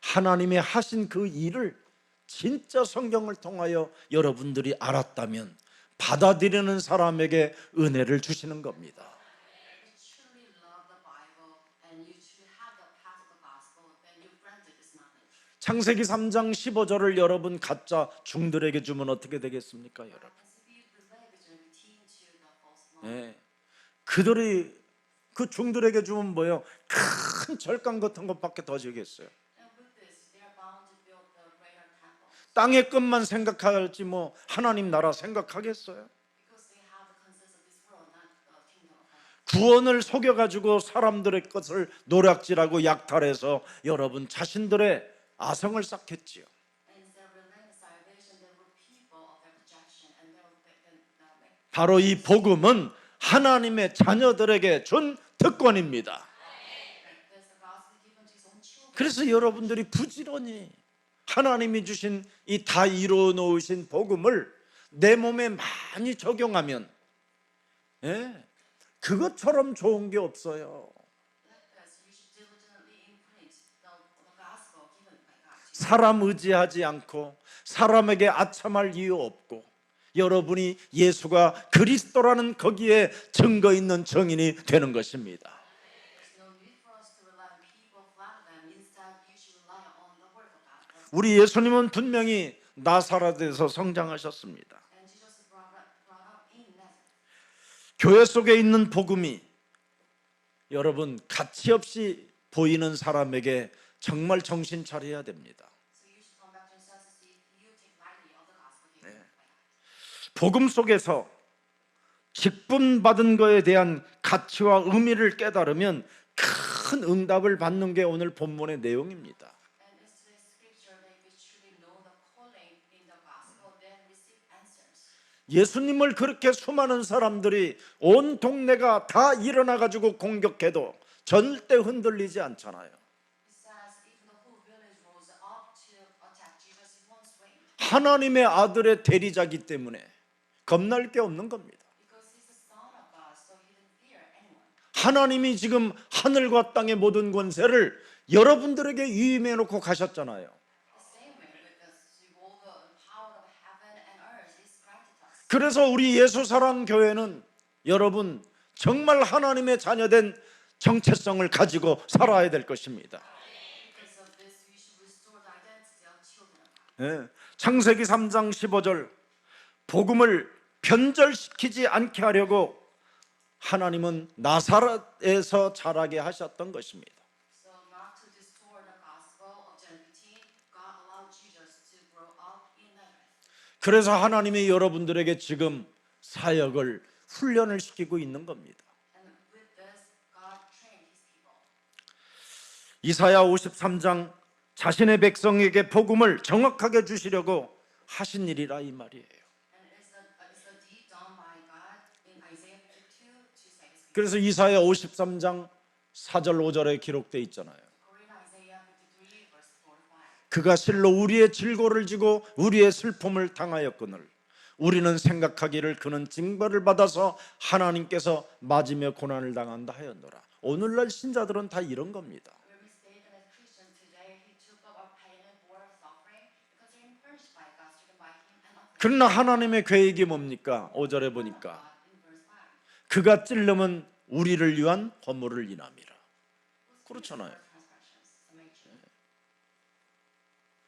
A: 하나님의 하신 그 일을 진짜 성경을 통하여 여러분들이 알았다면 받아들이는 사람에게 은혜를 주시는 겁니다.
B: You truly love the Bible, and you should have the
A: 창세기 3장 15절을 여러분 가짜 중들에게 주면 어떻게 되겠습니까, 여러분?
B: And if you relay the Genevieve to the false Lord,
A: 예. 그들이 그 중들에게 주면 뭐예요? 큰 절강 같은 것밖에 더 주겠어요.
B: and with this, they are bound to build the greater temple
A: 땅의 것만 생각할지 뭐 하나님 나라 생각하겠어요?
B: because they have the concerns of this world, not the kingdom of heaven.
A: 구원을 속여가지고 사람들의 것을 노략질하고 약탈해서 여러분 자신들의 아성을 쌓겠지요.
B: And instead of relaying the salvation, they were people of their projection, and they will make
A: 바로 이 복음은 하나님의 자녀들에게 준 특권입니다.
B: this the gospel given to his own children.
A: 그래서 여러분들이 부지런히 하나님이 주신 이 다 이루어 놓으신 복음을 내 몸에 많이 적용하면, 예, 그것처럼 좋은 게 없어요.
B: Like this, you should diligently imprint the gospel given by God to you.
A: 사람 의지하지 않고 사람에게 아첨할 이유 없고 여러분이 예수가 그리스도라는 거기에 증거 있는 증인이 되는 것입니다.
B: There's no need for us to rely on people, flatter them. Instead, you should rely on the word of God.
A: 우리 예수님은 분명히 나사렛에서 성장하셨습니다.
B: And Jesus is brought up in Nazareth.
A: 교회 속에 있는 복음이 여러분 가치 없이 보이는 사람에게 정말 정신 차려야 됩니다.
B: So you should come back to your senses if you take lightly of the gospel given by God.
A: 복음 속에서 직분 받은 것에 대한 가치와 의미를 깨달으면 큰 응답을 받는 게 오늘 본문의 내용입니다.
B: And in today's scripture, they will truly know the calling in the gospel, then receive answers.
A: 예수님을 그렇게 수많은 사람들이 온 동네가 다 일어나 가지고 공격해도 절대 흔들리지 않잖아요.
B: It says even the whole village rose up to attack Jesus in one swing
A: 하나님의 아들의 대리자기 때문에 겁날 게 없는 겁니다.
B: because he's the son of God, so he didn't fear anyone.
A: 하나님이 지금 하늘과 땅의 모든 권세를 여러분들에게 위임해 놓고 가셨잖아요.
B: The same way with us, all the power of heaven and earth is granted us.
A: 그래서 우리 예수사랑 교회는 여러분 정말 하나님의 자녀된 정체성을 가지고 살아야 될 것입니다.
B: Because of this, we should restore the identity of children of God.
A: 예. 창세기 3장 15절 복음을 변절시키지 않게 하려고 하나님은 나사렛에서 자라게 하셨던 것입니다.
B: So not to distort the gospel of John 15, God allowed Jesus to grow up in Nazareth.
A: 그래서 하나님이 여러분들에게 지금 사역을 훈련을 시키고 있는 겁니다.
B: And with this, God trained his people.
A: 이사야 53장 자신의 백성에게 복음을 정확하게 주시려고 하신 일이라 이 말이에요.
B: And it's a deed done by God in Isaiah 52 to save his people.
A: 그래서 이사야 53장 4절 5절에 기록되어 있잖아요.
B: Read Isaiah 53 verse 4 to 5.
A: 그가 실로 우리의 질고를 지고 우리의 슬픔을 당하였거늘 우리는 생각하기를 그는 징벌을 받아서 하나님께서 맞으며 고난을 당한다 하였노라. 오늘날 신자들은 다 이런 겁니다.
B: Where we state that as Christians today, he took up our pain and bore our suffering because they're encouraged by God, stricken by him and others.
A: 그러나 하나님의 계획이 뭡니까? 5절에 보니까
B: God in verse 5.
A: 그가 찔름은 우리를 위한 허물을 인함이라. 그렇잖아요.
B: Transgressions, summation.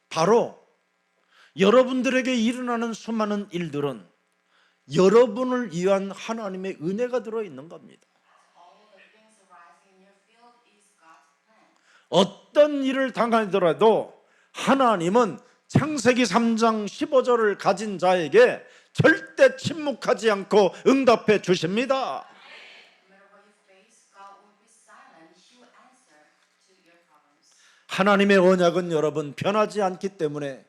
A: 바로 여러분들에게 일어나는 수많은 일들은 여러분을 위한 하나님의 은혜가 들어있는 겁니다.
B: All the things arising in your field is God's plan.
A: 어떤 일을 당하더라도 하나님은 창세기 3장 15절을 가진 자에게 절대 침묵하지 않고 응답해 주십니다.
B: No matter what you face, God will be silent. He will answer to your problems.
A: 하나님의 언약은 여러분 변하지 않기 때문에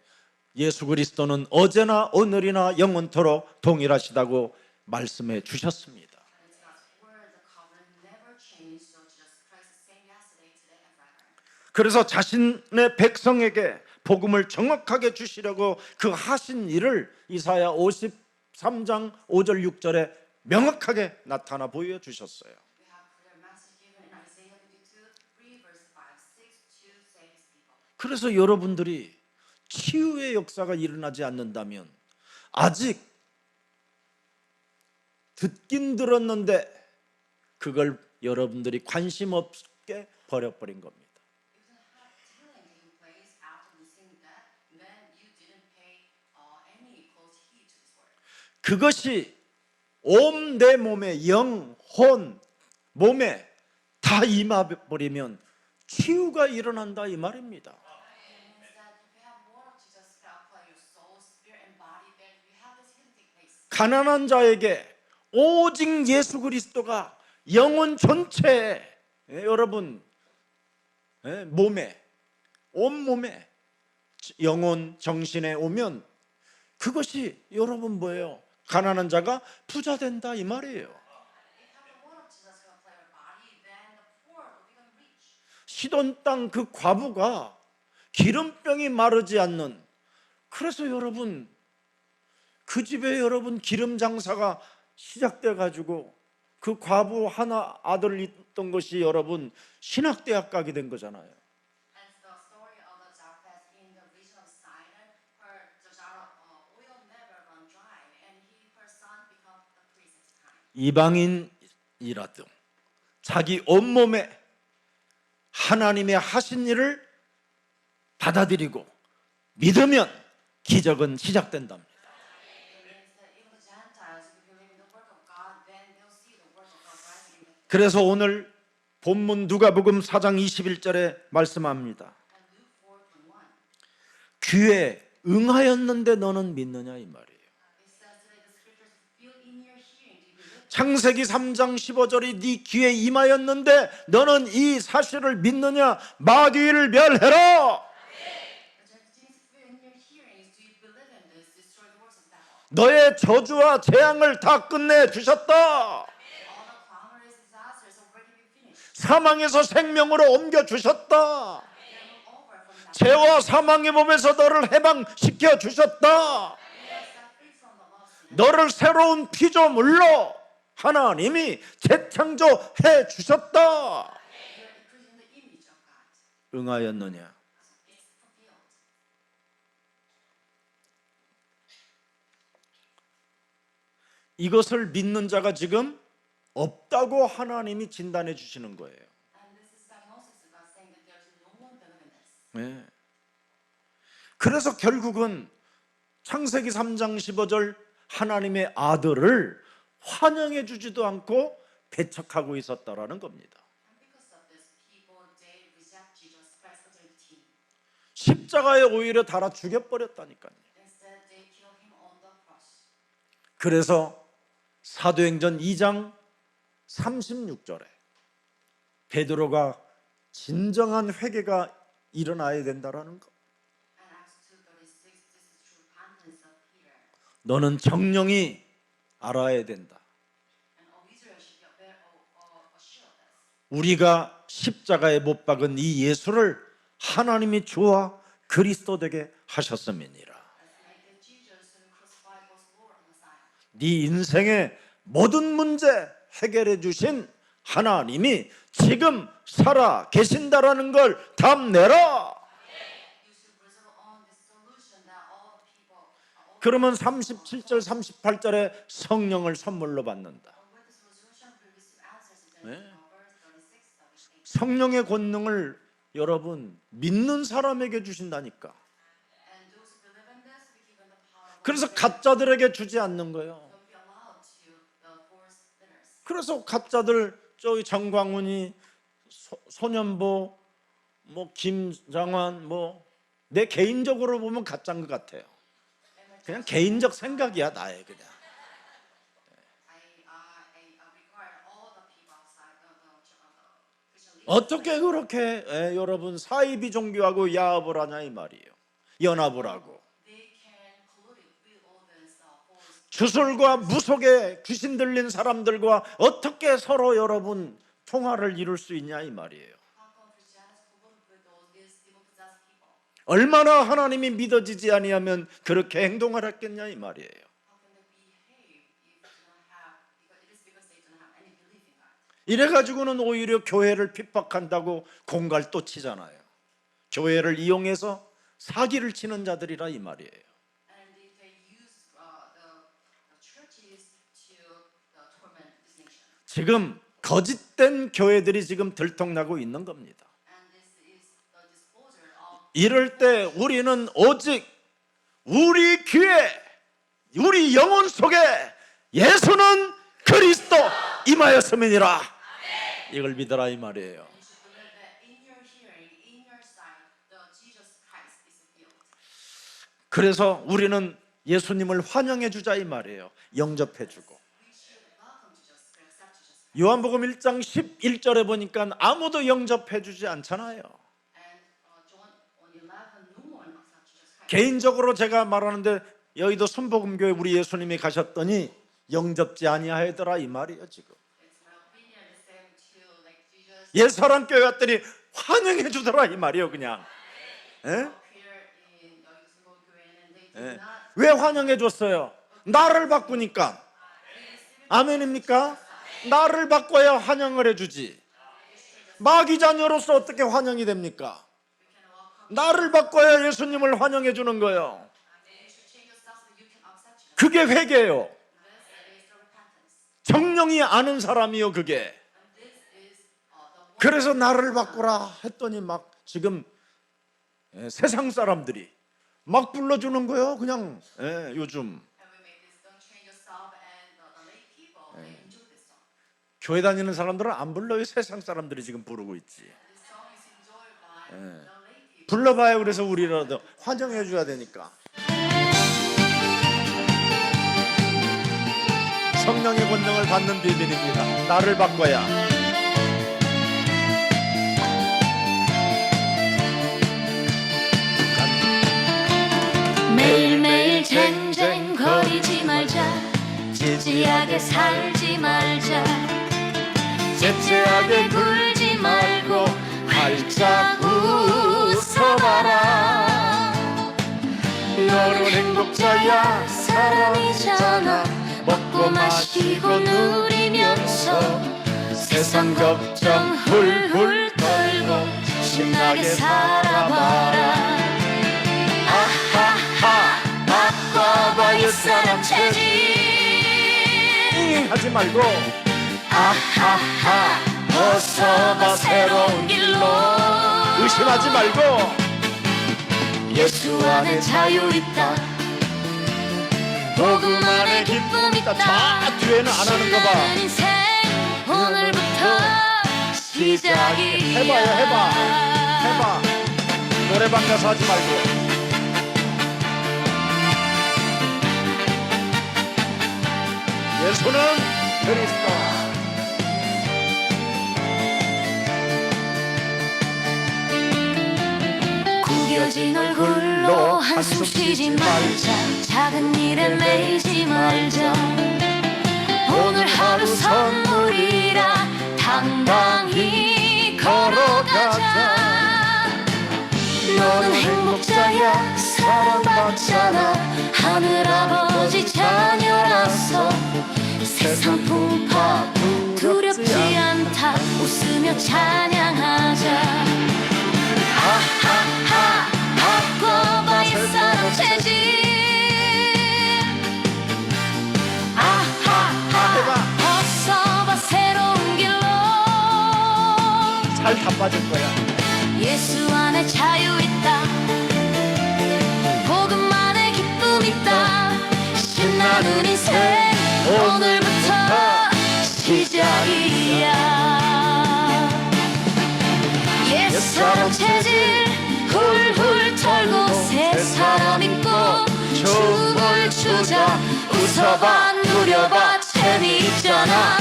A: 예수 그리스도는 어제나 오늘이나 영원토록 동일하시다고 말씀해 주셨습니다.
B: And it's God's word, the covenant never changed, so Jesus Christ is the same yesterday, today, and forever.
A: 그래서 자신의 백성에게 복음을 정확하게 주시려고 그 하신 일을 이사야 53장 5절 6절에 명확하게 나타나 보여 주셨어요.
B: We have clear message given in Isaiah 52, 3 verse 5, 6 to save his people.
A: 그래서 여러분들이 치유의 역사가 일어나지 않는다면 아직 듣긴 들었는데 그걸 여러분들이 관심 없게 버려버린 겁니다.
B: If you have healing taking place after listening
A: 그것이 온 내 몸에, 영, 혼, 몸에 다 임해버리면 치유가 일어난다 이 말입니다.
B: It means that if you have more of Jesus upon your soul, spirit, and body, then you have this healing take place.
A: 가난한 자에게 오직 예수 그리스도가 영혼 전체에, 여러분 몸에, 온몸에, 영혼 정신에 오면 그것이 여러분 뭐예요? 가난한 자가 부자 된다 이 말이에요.
B: If you have more of Jesus upon your body, then the poor will become rich.
A: 시돈 땅 그 과부가 기름병이 마르지 않는, 그래서 여러분 그 집에 여러분 기름 장사가 시작돼 가지고 그 과부 하나 아들 있던 것이 여러분 신학대학 가게 된 거잖아요.
B: And the story of the Zarephath in the region of Sidon, the jar of oil never run dry, and her son became the priest at the time.
A: 이방인이라도 자기 온몸에 하나님의 하신 일을 받아들이고 믿으면 기적은 시작된답니다.
B: It means that even the Gentiles, if you believe in the work of God, then they'll see the work of God rising in the
A: 그래서 오늘 본문 누가복음 4장 21절에 말씀합니다.
B: and Luke 4:21.
A: 귀에 응하였는데 너는 믿느냐 이 말이에요.
B: It says today the scriptures feel in your hearing. Do you believe it?
A: 창세기 3장 15절이 네 귀에 임하였는데 너는 이 사실을 믿느냐? 마귀를 멸해라.
B: The Genesis feel in your hearing. Do you believe in this? Destroy the works of the devil.
A: 너의 저주와 재앙을 다 끝내 주셨다.
B: All the clamorous disasters already been finished.
A: 사망에서 생명으로 옮겨 주셨다.
B: They are over from that.
A: 죄와 사망의 법에서 너를 해방시켜 주셨다.
B: They are set free from the love of sin.
A: 너를 새로운 피조물로 하나님이 재창조해 주셨다.
B: You're increasing the image of God.
A: 응하였느냐?
B: It's fulfilled.
A: 이것을 믿는 자가 지금 없다고 하나님이 진단해 주시는 거예요.
B: And this is diagnosis of God saying that there's no one believing this.
A: 네. 그래서 결국은 창세기 3장 15절 하나님의 아들을 환영해 주지도 않고 배척하고 있었다라는 겁니다.
B: And because of this, people they reject Jesus Christ for their team.
A: 십자가에 오히려 달아 죽여버렸다니까요.
B: Instead, they kill him on the cross.
A: 그래서 사도행전 2장 36절에 베드로가 진정한 회개가 일어나야 된다라는 것.
B: And Acts 2:36, this is true repentance of Peter.
A: 너는 정령이 알아야 된다.
B: And all Israel should be assured of this.
A: 우리가 십자가에 못 박은 이 예수를 하나님이 주와 그리스도 되게 하셨음이니라.
B: As make the Jesus who crucified was Lord and Messiah.
A: 네 인생의 모든 문제 해결해 주신 하나님이 지금 살아 계신다라는 걸 답내라.
B: You should resolve on this solution that all people are
A: 그러면 37절 38절에 성령을 선물로 받는다.
B: with this resolution we receive answers in verse 36, 38.
A: 성령의 권능을 여러분 믿는 사람에게 주신다니까.
B: And those who believe in this, we give them the power of
A: 그래서
B: God.
A: 가짜들에게 주지 않는 거예요.
B: Don't be allowed to the forced sinners.
A: 그래서 가짜들 저기 정광훈이 소년보 뭐 김장환 뭐 내 개인적으로 보면 가짜인 것 같아요. 그냥 개인적 생각이야 나의 그냥.
B: I require all the people outside the Christian leaders.
A: 어떻게 그렇게 여러분 사이비 종교하고 야합을 하냐 이 말이에요. 연합을 하고
B: They can collude with all this false.
A: 주술과 무속에 귀신 들린 사람들과 어떻게 서로 여러분 통화를 이룰 수 있냐 이 말이에요.
B: How come Christians collude with all these demon-possessed people?
A: 얼마나 하나님이 믿어지지 아니하면 그렇게 행동을 했겠냐 이 말이에요.
B: How can they behave if they don't have? Because it is because they don't have any belief in God.
A: 이래 가지고는 오히려 교회를 핍박한다고 공갈 또 치잖아요. 교회를 이용해서 사기를 치는 자들이라 이 말이에요.
B: And if they use the churches to torment this nation.
A: 지금 거짓된 교회들이 지금 들통나고 있는 겁니다.
B: And this is the disclosure of
A: 이럴 때 우리는 오직 우리 귀에 우리 영혼 속에 예수는 그리스도 임하였음이니라. 이걸 믿어라 이 말이에요.
B: You should believe that in your hearing, in your sight, the Jesus Christ is revealed.
A: 그래서 우리는 예수님을 환영해 주자 이 말이에요. 영접해 주고.
B: We should welcome Jesus, accept Jesus Christ.
A: 요한복음 1장 11절에 보니까 아무도 영접해 주지 않잖아요.
B: And John 11, no one accepts Jesus Christ.
A: 개인적으로 제가 말하는데 여의도 순복음교회 우리 예수님이 가셨더니 영접지 아니하더라 이 말이에요 지금.
B: It's my opinion the same too. Like Jesus
A: 옛사람교회 왔더니 환영해 주더라 이 말이에요 그냥. 예?
B: appeared in 여의도 순복음교회는 they did
A: 예.
B: not
A: 왜 환영해 줬어요? 나를 바꾸니까. 아멘입니까? 나를 바꿔야 환영을 해주지. 마귀 자녀로서 어떻게 환영이 됩니까? 나를 바꿔야 예수님을 환영해 주는 거예요.
B: you should change yourself so you can accept Jesus.
A: 그게 회개예요.
B: This is the repentance.
A: 정령이 아는 사람이요 그게.
B: And this is the one.
A: 그래서 나를 바꾸라 했더니 막 지금 세상 사람들이 막 불러주는 거예요 그냥. 요즘
B: And we made this don't change yourself and the lay people they enjoy this song.
A: 교회 다니는 사람들은 안 불러요. 세상 사람들이 지금 부르고 있지.
B: This song is enjoyed by the lay people.
A: 불러봐요. 그래서 우리라도 환영해 줘야 되니까. 성령의 권능을 받는 비밀입니다. 나를 바꿔야.
C: 매일매일 쟁쟁거리지 말자, 지지하게 살지 말자, 째째하게 굴지 말고 활짝 웃어봐라. 너는 행복자야, 사람이잖아. 먹고 마시고 누리면서 세상 걱정 훌훌 털고 신나게 살아봐라. 아하하, 바꿔봐 옛사람 체질.
A: 하지 말고
C: 아하하, 벗어봐 새로운 길로.
A: 의심하지 말고
C: 예수 안에 자유 있다, 복음 안에 기쁨 있다.
A: 자 뒤에는 안 하는 거 봐.
C: 신나는 인생 오늘부터 시작이야.
A: 해봐요 해봐. 노래방 가서 하지 말고. 예수는 그리스도.
C: 구겨진 얼굴로 한숨 쉬지 말자, 작은 일에 매이지 말자. 오늘 하루 선물이라 당당히 걸어가자. 너는 행복자야, 사랑받잖아. 하늘아버지 자녀라서 세상 풍파 두렵지 않다. 웃으며 찬양하자. 아하하, 바꿔봐 옛사람 체질. 아하하, 벗어봐 새로운 길로.
A: 잘 다 빠질 거야.
C: 예수 안에 자유 있다, 복음 안에 기쁨 있다. 신나는 인생 오늘부터 시작이야. 옛사람 체질 훌훌 털고 새 사람 입고 춤을 추자. 웃어봐 누려봐 재미있잖아.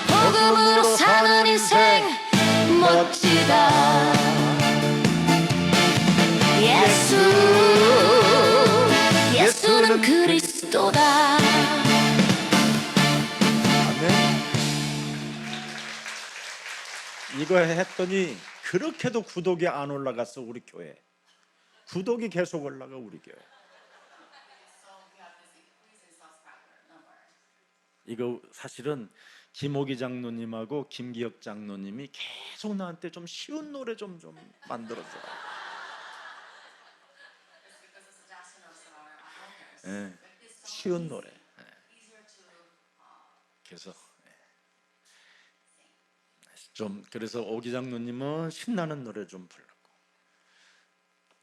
C: 복음으로 사는 인생 멋지다. 예수는 그리스도다.
A: 아멘. 이거 했더니 그렇게도 구독이 안 올라갔어 우리 교회. 구독이 계속 올라가 우리 교회.
B: So we have this increase in subscriber number.
A: 이거 사실은 김옥희 장로님하고 김기혁 장로님이 계속 나한테 좀 쉬운 노래 좀 만들어줘.
B: It's because the suggestion of our elders.
A: 예,
B: Make this song
A: 쉬운 노래. 예,
B: easier to
A: 그래서 좀 그래서 오기 장로님은 신나는 노래 좀 부르고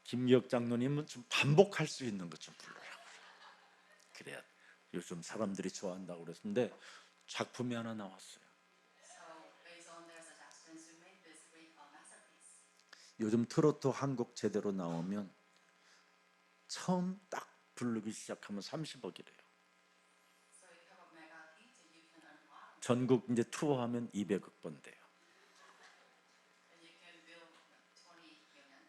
A: 김기혁 장로님은 좀 반복할 수 있는 것 좀 부르라고. 그래야 요즘 사람들이 좋아한다고 그랬는데 작품이 하나 나왔어요.
B: So based on their suggestions, we made this great masterpiece.
A: 요즘 트로트 한 곡 제대로 나오면 처음 딱 부르기 시작하면 30억이래요.
B: So if you have a mega hit, you can earn a lot,
A: 전국 이제 투어하면 200억 번 돼요.
B: and you can build $20 million.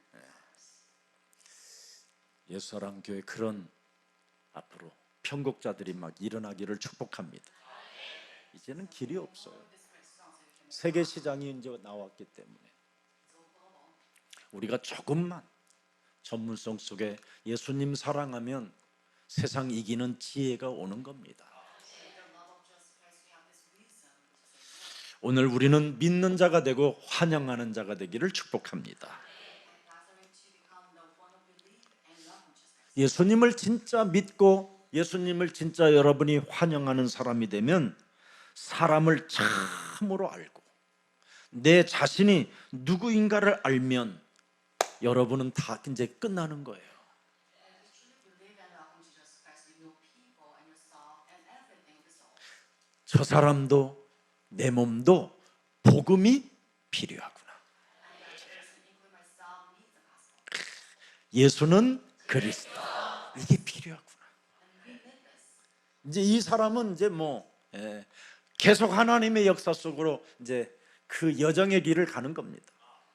A: 예수사랑 교회 그런 앞으로 편곡자들이 막 일어나기를 축복합니다. 이제는 길이 없어요.
B: This great song, so you can
A: 세계 시장이 이제 나왔기 때문에
B: so global.
A: 우리가 조금만 전문성 속에 예수님 사랑하면 세상 이기는 지혜가 오는 겁니다.
B: With the love of Jesus Christ, we have this wisdom to say no.
A: 오늘 우리는 믿는 자가 되고 환영하는 자가 되기를 축복합니다.
B: And Pastor to become the one who believe and love in Jesus Christ.
A: 예수님을 진짜 믿고 예수님을 진짜 여러분이 환영하는 사람이 되면 사람을 참으로 알고 내 자신이 누구인가를 알면 여러분은 다 이제 끝나는 거예요.
B: And if you truly believe and love in Jesus Christ, you know people and yourself and everything is all.
A: 저 사람도 내 몸도 복음이 필요하구나.
B: And that person, including myself, needs the gospel.
A: 예수는 그리스도. 이게 필요하구나.
B: And we need this.
A: 이제 이 사람은 이제 계속 하나님의 역사 속으로 이제 그 여정의 길을 가는 겁니다.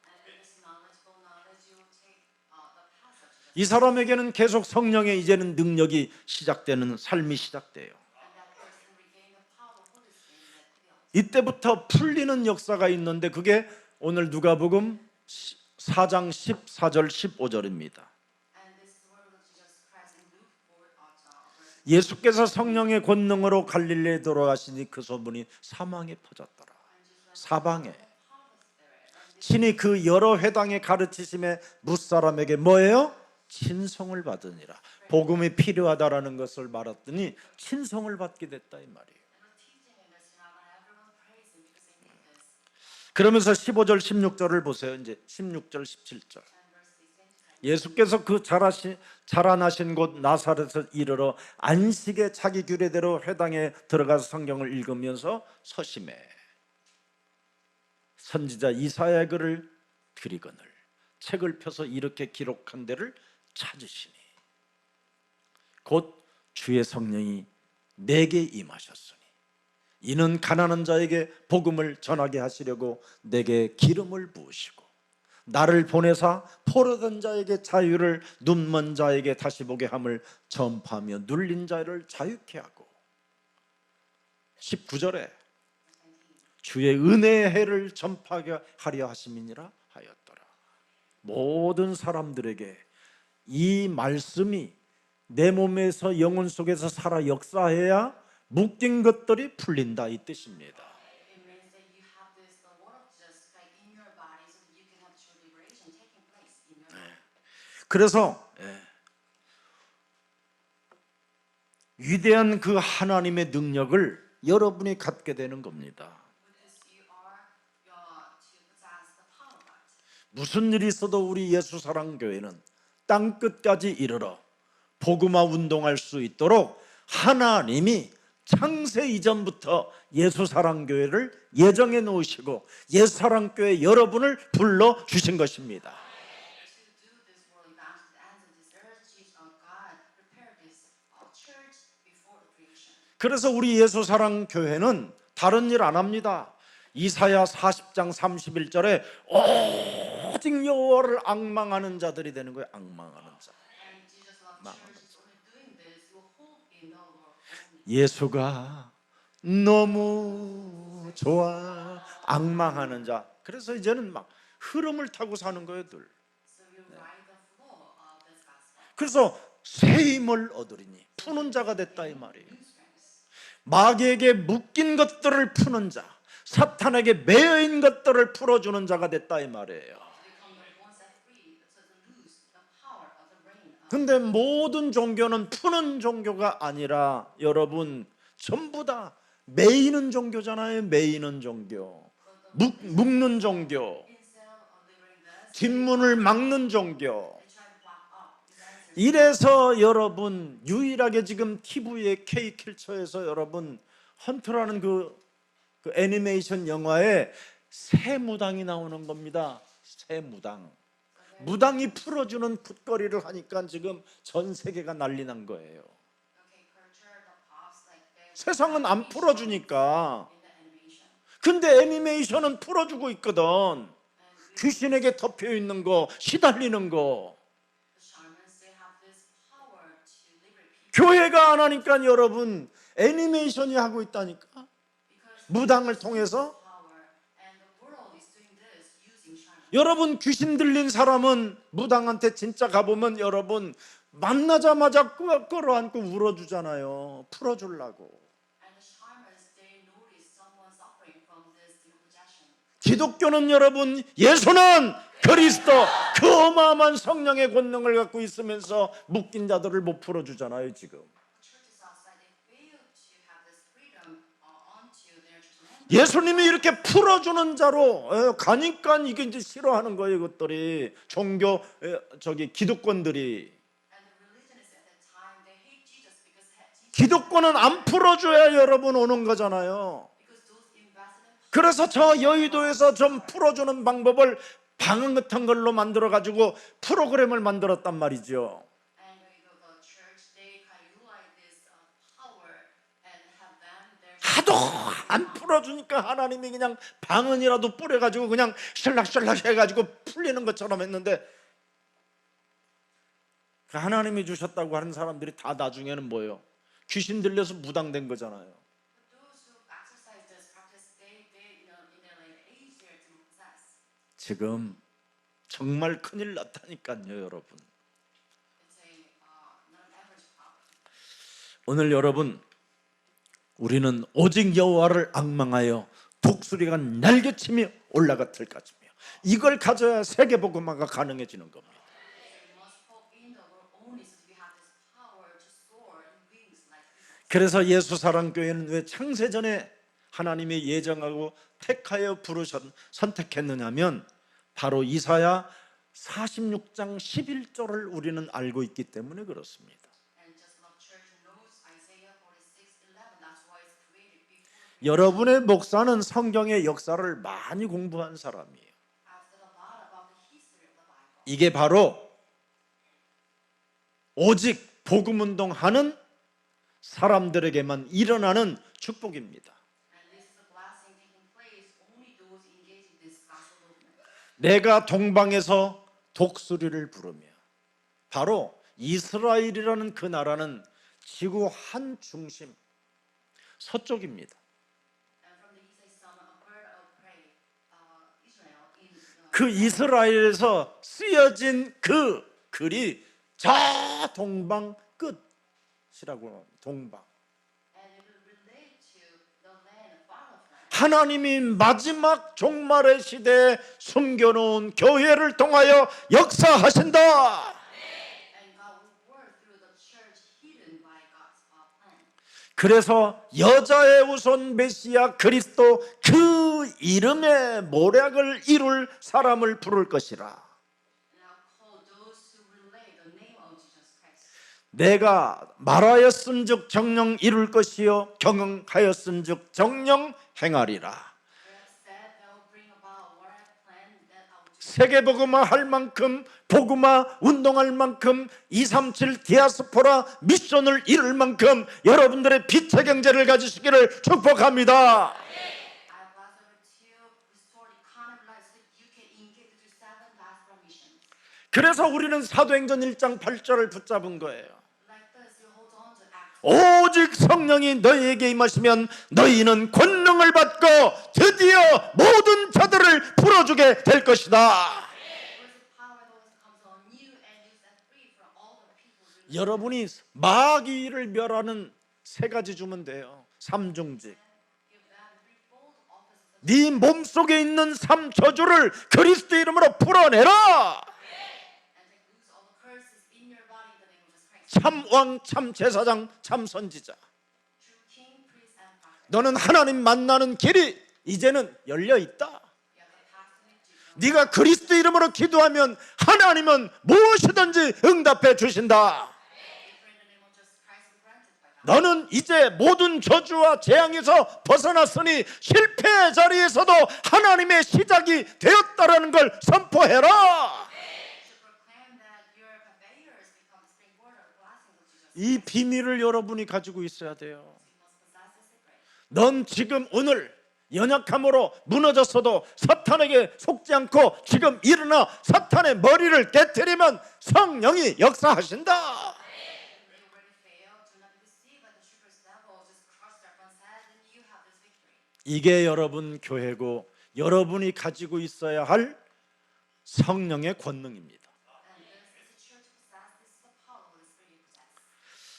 B: And with this knowledgeable knowledge, you will take the path of Jesus.
A: 이 사람에게는 계속 성령의 이제는 능력이 시작되는 삶이 시작돼요.
B: And that person regain the power of Holy Spirit that built.
A: 이때부터 풀리는 역사가 있는데 그게 오늘 누가복음 4장 14절 15절입니다.
B: And this word of Jesus Christ in Luke 4, verse
A: 예수께서 성령의 권능으로 갈릴리에 돌아가시니 그 소문이 사방에 퍼졌더라. 사방에. 친히 그 여러 회당의 가르치심에 무사람에게 뭐예요? 친성을 받으니라. 복음이 필요하다라는 것을 말했더니 친성을 받게 됐다 이 말이에요.
B: teaching in the synagogue, and everyone praised him because they need this.
A: 그러면서 15절 16절을 보세요. 이제 16절 17절.
B: And verse 16.
A: 예수께서 그 자라나신 곳 나사렛에 이르러 안식에 자기 규례대로 회당에 들어가서 성경을 읽으면서 서심해 선지자 이사야의 글을 드리거늘 책을 펴서 이렇게 기록한 데를 찾으시니 곧 주의 성령이 내게 임하셨으니 이는 가난한 자에게 복음을 전하게 하시려고 내게 기름을 부으시고 나를 보내사 포로된 자에게 자유를 눈먼 자에게 다시 보게 함을 전파하며 눌린 자를 자유케 하고 19절에 주의 은혜의 해를 전파하게 하려 하심이니라 하였더라. 모든 사람들에게 이 말씀이 내 몸에서 영혼 속에서 살아 역사해야 묶인 것들이 풀린다 이 뜻입니다.
B: It means that you have this, the word of Jesus Christ in your body so that you can have true liberation taking place in your body.
A: 그래서 위대한 그 하나님의 능력을 여러분이 갖게 되는 겁니다.
B: With this, you are to possess the power of God.
A: 무슨 일이 있어도 우리 예수사랑교회는 땅 끝까지 이르러 복음화 운동할 수 있도록 하나님이 창세 이전부터 예수사랑교회를 예정해 놓으시고 예수사랑교회 여러분을 불러 주신 것입니다.
B: To do this world evangelism and this earth, Jesus God prepared this church before the creation.
A: 그래서 우리 예수사랑교회는 다른 일 안 합니다. 이사야 40장 31절에 오직 여호와를 앙망하는 자들이 되는 거예요. 앙망하는 자.
B: And Jesus loved church is only doing this will hope in the Lord only.
A: 예수가 너무 좋아 앙망하는 자. 그래서 이제는 막 흐름을 타고 사는 거예요, 늘.
B: So you ride the flow of this gospel.
A: 그래서 새 힘을 얻으리니 푸는 자가 됐다 이 말이에요.
B: Strength.
A: 마귀에게 묶인 것들을 푸는 자, 사탄에게 매여인 것들을 풀어주는 자가 됐다 이 말이에요.
B: Become the ones that free, so to lose the power of the brain.
A: 근데 모든 종교는 푸는 종교가 아니라 여러분 전부 다 매이는 종교잖아요. 매이는 종교, 묶는 종교,
B: Instead of delivering this,
A: 뒷문을 막는 종교.
B: they try to block up.
A: 이래서 여러분 유일하게 지금 TV의 K컬처에서 여러분 헌터라는 그 애니메이션 영화에 새 무당이 나오는 겁니다. 새 무당. 무당이 풀어주는 풋거리를 하니까 지금 전 세계가 난리 난 거예요. 세상은 안 풀어주니까. 근데 애니메이션은 풀어주고 있거든. 귀신에게 덮여 있는 거, 시달리는 거. 교회가 안 하니까 여러분 애니메이션이 하고 있다니까. 무당을 통해서. 여러분 귀신 들린 사람은 무당한테 진짜 가보면 여러분 만나자마자 끌어안고 울어주잖아요. 풀어주려고. 기독교는 여러분 예수는 그리스도 그 어마어마한 성령의 권능을 갖고 있으면서 묶인 자들을 못 풀어주잖아요. 지금 예수님이 이렇게 풀어주는 자로 가니까 이게 이제 싫어하는 거예요. 이것들이 종교 기득권들이. 기득권은 안 풀어줘야 여러분 오는 거잖아요. 그래서 저 여의도에서 좀 풀어주는 방법을 방언 같은 걸로 만들어 가지고 프로그램을 만들었단 말이죠. 하도 안 풀어주니까 하나님이 그냥 방언이라도 뿌려가지고 그냥 셜락셜락 해가지고 풀리는 것처럼 했는데, 하나님이 주셨다고 하는 사람들이 다 나중에는 뭐예요? 귀신 들려서 무당된 거잖아요. 지금 정말 큰일 났다니까요, 여러분. 오늘 여러분, 우리는 오직 여호와를 앙망하여 독수리가 날개치며 올라갔을 것이며, 이걸 가져야 세계복음화가 가능해지는 겁니다. 그래서 예수사랑교회는 왜 창세전에 하나님이 예정하고 택하여 선택했느냐면 바로 이사야 46장 11절을 우리는 알고 있기 때문에 그렇습니다. 여러분의 목사는 성경의 역사를 많이 공부한 사람이에요. 이게 바로 오직 복음운동하는 사람들에게만 일어나는 축복입니다. 내가 동방에서 독수리를 부르며, 바로 이스라엘이라는 그 나라는 지구 한 중심 서쪽입니다. 그 이스라엘에서 쓰여진 그 글이 저 동방 끝이라고 합니다. 동방. 하나님이 마지막 종말의 시대에 숨겨놓은 교회를 통하여 역사하신다. 그래서 여자의 우선 메시아 그리스도 그 이름의 모략을 이룰 사람을 부를 것이라. 내가 말하였은즉 정령 이룰 것이요 경영하였은즉 정령 행하리라. 세계복음화 할 만큼, 복음화 운동할 만큼, 237 디아스포라 미션을 이룰 만큼 여러분들의 빛의 경제를 가지시기를 축복합니다. 그래서 우리는 사도행전 1장 8절을 붙잡은 거예요. 오직 성령이 너희에게 임하시면 너희는 권능을 받고 드디어 모든 자들을 풀어주게 될 것이다. 여러분이 마귀를 멸하는 세 가지 주면 돼요. 삼중직. 네 몸속에 있는 삼저주를 그리스도 이름으로 풀어내라. 참왕, 참제사장, 참선지자. 너는 하나님 만나는 길이 이제는 열려 있다. 네가 그리스도 이름으로 기도하면 하나님은 무엇이든지 응답해 주신다. 너는 이제 모든 저주와 재앙에서 벗어났으니 실패의 자리에서도 하나님의 시작이 되었다라는 걸 선포해라. 이 비밀을 여러분이 가지고 있어야 돼요. 넌 지금 오늘 연약함으로 무너졌어도 사탄에게 속지 않고 지금 일어나 사탄의 머리를 깨뜨리면 성령이 역사하신다. 이게 여러분 교회고 여러분이 가지고 있어야 할 성령의 권능입니다.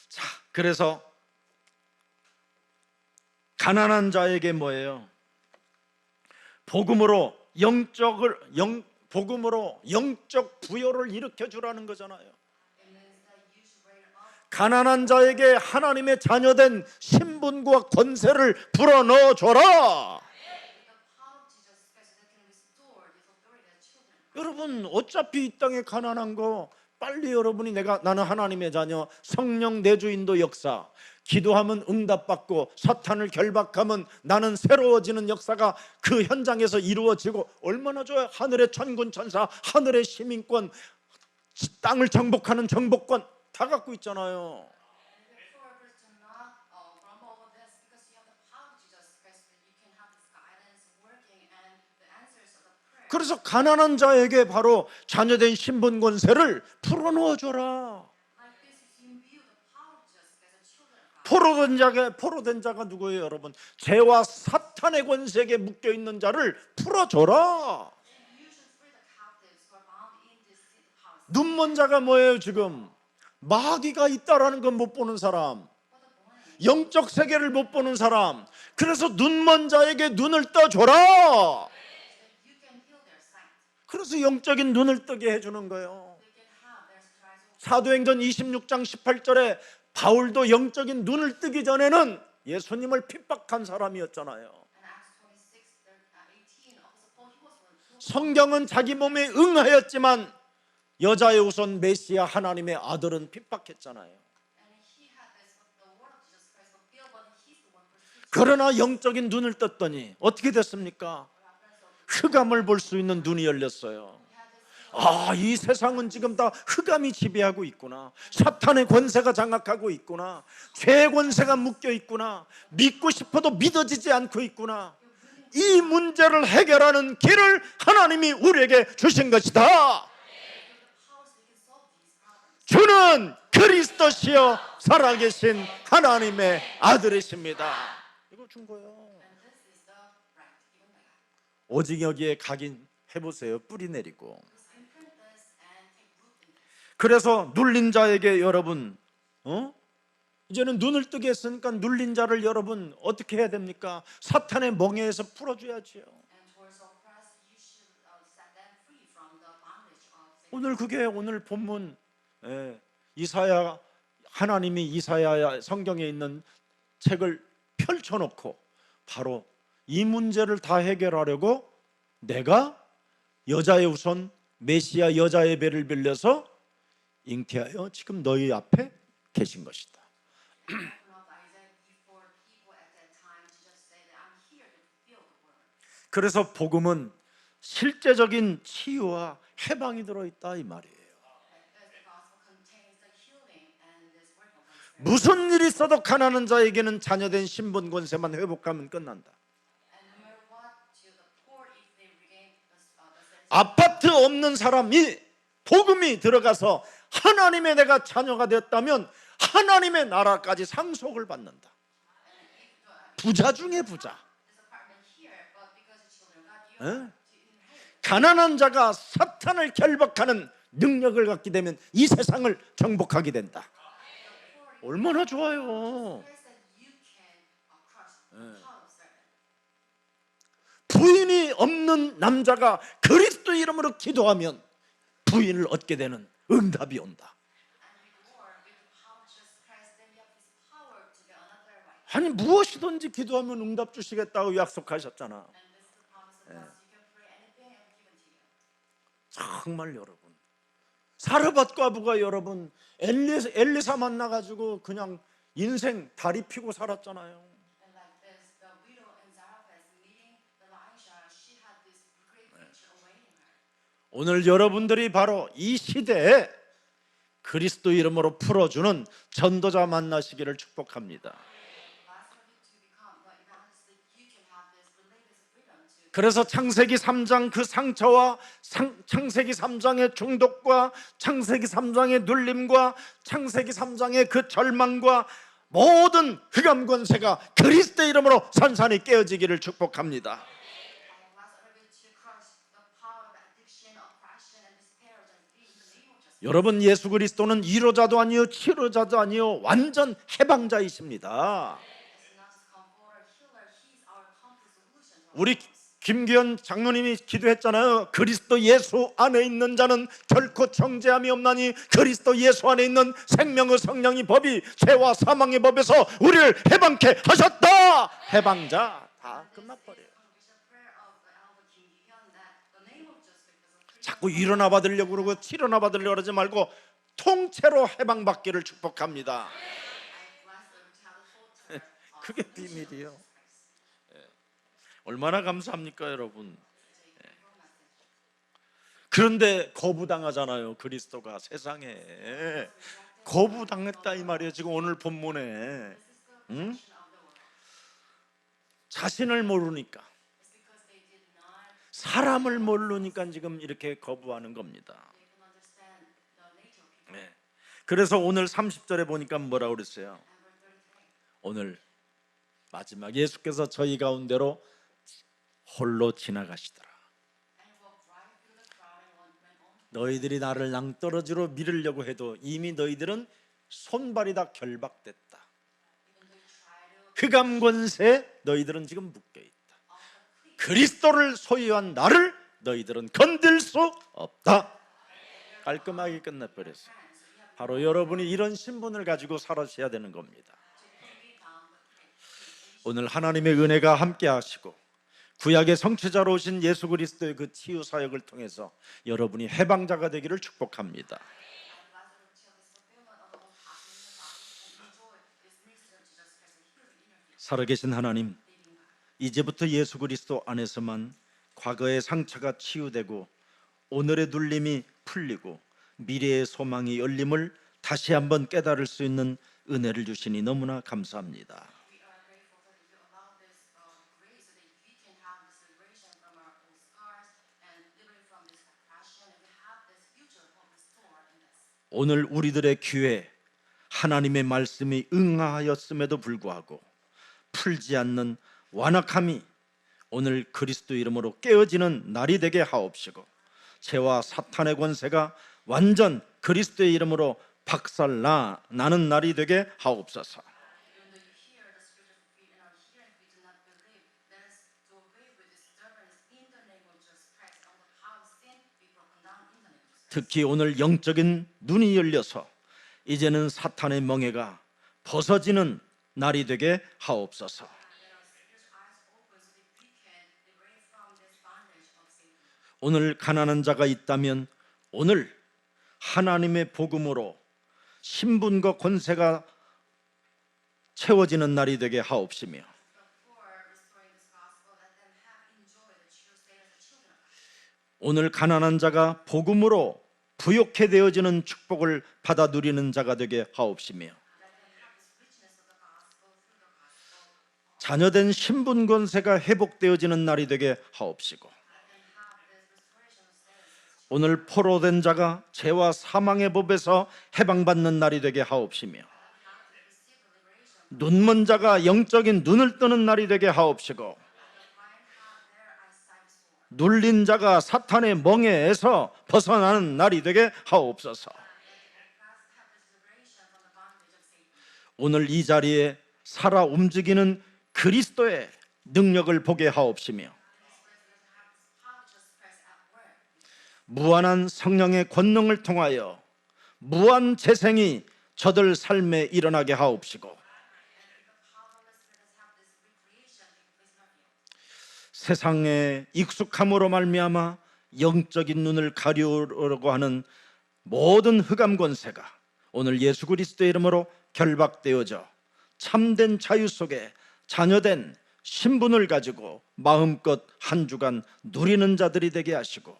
A: 자, 그래서 가난한 자에게 뭐예요? 복음으로 영적 부여를 일으켜 주라는 거잖아요. 가난한 자에게 하나님의 자녀된 신분과 권세를 불어넣어 줘라. 여러분 어차피 이 땅에 가난한 거 빨리 여러분이 나는 하나님의 자녀, 성령 내주인도 역사, 기도하면 응답받고 사탄을 결박하면 나는 새로워지는 역사가 그 현장에서 이루어지고 얼마나 좋아요. 하늘의 천군 천사, 하늘의 시민권, 땅을 정복하는 정복권 다 갖고 있잖아요. 그래서 가난한 자에게 바로 자녀된 신분 권세를 풀어놓아 줘라. 포로된 자가 누구예요, 여러분? 죄와 사탄의 권세에 묶여 있는 자를 풀어줘라. 눈먼 자가 뭐예요, 지금? 마귀가 있다라는 건 못 보는 사람, 영적 세계를 못 보는 사람. 그래서 눈먼 자에게 눈을 떠줘라. 그래서 영적인 눈을 뜨게 해주는 거예요. 사도행전 26장 18절에 바울도 영적인 눈을 뜨기 전에는 예수님을 핍박한 사람이었잖아요. 성경은 자기 몸에 응하였지만 여자의 우선 메시아 하나님의 아들은 핍박했잖아요. 그러나 영적인 눈을 떴더니 어떻게 됐습니까? 흑암을 볼 수 있는 눈이 열렸어요. 아, 이 세상은 지금 다 흑암이 지배하고 있구나. 사탄의 권세가 장악하고 있구나. 죄의 권세가 묶여 있구나. 믿고 싶어도 믿어지지 않고 있구나. 이 문제를 해결하는 길을 하나님이 우리에게 주신 것이다. 주는 그리스도시요 살아계신 하나님의 아들이십니다. 이거 준 거예요. 오직 여기에 각인 해보세요. 뿌리 내리고. 그래서 눌린 자에게 여러분 이제는 눈을 뜨게 했으니까 눌린 자를 여러분 어떻게 해야 됩니까? 사탄의 멍에에서 풀어줘야지요. 오늘 그게 오늘 본문 이사야, 하나님이 이사야 성경에 있는 책을 펼쳐놓고 바로 이 문제를 다 해결하려고 내가 여자의 우선 메시아 여자의 배를 빌려서 잉태하여 지금 너희 앞에 계신 것이다. 그래서 복음은 실제적인 치유와 해방이 들어있다 이 말이에요. 무슨 일이 있어도 가난한 자에게는 자녀된 신분 권세만 회복하면 끝난다. 아파트 없는 사람이 복음이 들어가서 하나님의 내가 자녀가 되었다면 하나님의 나라까지 상속을 받는다. 부자 중에 부자. 가난한 자가 사탄을 결박하는 능력을 갖게 되면 이 세상을 정복하게 된다. 얼마나 좋아요. 부인이 없는 남자가 그리스도 이름으로 기도하면 부인을 얻게 되는 응답이 온다. 아니 무엇이든지 기도하면 응답 주시겠다고 약속하셨잖아. 정말 여러분, 사르밧 과부가 여러분 엘리사 만나가지고 그냥 인생 다리 피고 살았잖아요.
B: And like this, the widow in Zarephath meeting Elijah, she had this great future awaiting her.
A: 오늘 여러분들이 바로 이 시대에 그리스도 이름으로 풀어주는 전도자 만나시기를 축복합니다.
B: Last of it to become the evangelist that you can have this religious freedom to.
A: 그래서 창세기 3장 그 상처와 창세기 3장의 중독과 창세기 3장의 눌림과 창세기 3장의 그 절망과 모든 흑암 권세가 그리스도 이름으로 산산이 깨어지기를 축복합니다.
B: Last of it to crush the power of addiction, oppression, and despair just be in the name of Jesus.
A: 여러분, 예수 그리스도는 위로자도 아니요 치료자도 아니요 완전 해방자이십니다.
B: It's not just comforter, healer, he's our complete solution to our
A: 우리
B: lives.
A: 김기현 장로님이 기도했잖아요. 그리스도 예수 안에 있는 자는 결코 정죄함이 없나니 그리스도 예수 안에 있는 생명의 성령의 법이 죄와 사망의 법에서 우리를 해방케 하셨다. 해방자 다 끝나버려요.
B: Congregation prayer of the elder Kim Gi-hyun that the name of Jesus because of freedom.
A: 자꾸 일어나 받으려고 그러고 치료나 받으려고 그러지 말고 통째로 해방받기를 축복합니다.
B: I bless the total of
A: 그게 비밀이에요. 얼마나 감사합니까 여러분. 그런데 거부당하잖아요. 그리스도가 세상에 거부당했다 이 말이에요. 지금 오늘 본문에 응? 자신을 모르니까,
B: It's because they did not
A: 사람을 모르니까 지금 이렇게 거부하는 겁니다.
B: they can understand the nature of people.
A: 네. 그래서 오늘 30절에 보니까 뭐라고 그랬어요?
B: And verse 33.
A: 오늘 마지막 예수께서 저희 가운데로 홀로 지나가시더라.
B: And walked right through the crowd and went on.
A: 너희들이 나를 낭떠러지로 밀으려고 해도 이미 너희들은 손발이 다 결박됐다.
B: Even though you try to
A: 흑암 권세에 너희들은 지금 묶여 있다. 그리스도를 소유한 나를 너희들은 건들 수 없다. 깔끔하게 끝내버렸어요. 바로 여러분이 이런 신분을 가지고 살아셔야 되는 겁니다. 오늘 하나님의 은혜가 함께 하시고 구약의 성취자로 오신 예수 그리스도의 그 치유 사역을 통해서 여러분이 해방자가 되기를 축복합니다. 살아계신 하나님, 이제부터 예수 그리스도 안에서만 과거의 상처가 치유되고 오늘의 눌림이 풀리고 미래의 소망이 열림을 다시 한번 깨달을 수 있는 은혜를 주시니 너무나 감사합니다.
B: we are grateful that you allow this grace so that we can have this liberation from our old scars and liberate from this oppression and we have this future hope restored in this.
A: 오늘 우리들의 귀에 하나님의 말씀이 응하였음에도 불구하고 풀지 않는 완악함이 오늘 그리스도 이름으로 깨어지는 날이 되게 하옵시고 죄와 사탄의 권세가 완전 그리스도의 이름으로 박살나는 날이 되게 하옵소서.
B: Even though you hear the spirit of fear and are hearing we do not believe, let us do away with this stubbornness in the name of Jesus Christ. On the power of sin be broken down in the name of Jesus Christ.
A: 특히 오늘 영적인 눈이 열려서 이제는 사탄의 멍에가 벗어지는 날이 되게 하옵소서.
B: Let our spiritual eyes open so that we can liberate from this bondage of Satan.
A: 오늘 가난한 자가 있다면 오늘 하나님의 복음으로 신분과 권세가 채워지는 날이 되게 하옵시며
B: The poor restoring this gospel, let them have enjoyed the true state as the children of God.
A: 오늘 가난한 자가 복음으로 부욕해 되어지는 축복을 받아 누리는 자가 되게 하옵시며
B: Let them have this richness of the gospel through the gospel.
A: 자녀된 신분 권세가 회복되어지는 날이 되게 하옵시고
B: Let them have this restoration of status.
A: 오늘 포로된 자가 죄와 사망의 법에서 해방받는 날이 되게 하옵시며 눈먼 자가 영적인 눈을 뜨는 날이 되게 하옵시고 눌린 자가 사탄의 멍에에서 벗어나는 날이 되게 하옵소서. 오늘 이 자리에 살아 움직이는 그리스도의 능력을 보게 하옵시며 무한한 성령의 권능을 통하여 무한 재생이 저들 삶에 일어나게 하옵시고 세상의 익숙함으로 말미암아 영적인 눈을 가리우려고 하는 모든 흑암 권세가 오늘 예수 그리스도의 이름으로 결박되어져 참된 자유 속에 자녀된 신분을 가지고 마음껏 한 주간 누리는 자들이 되게 하시고,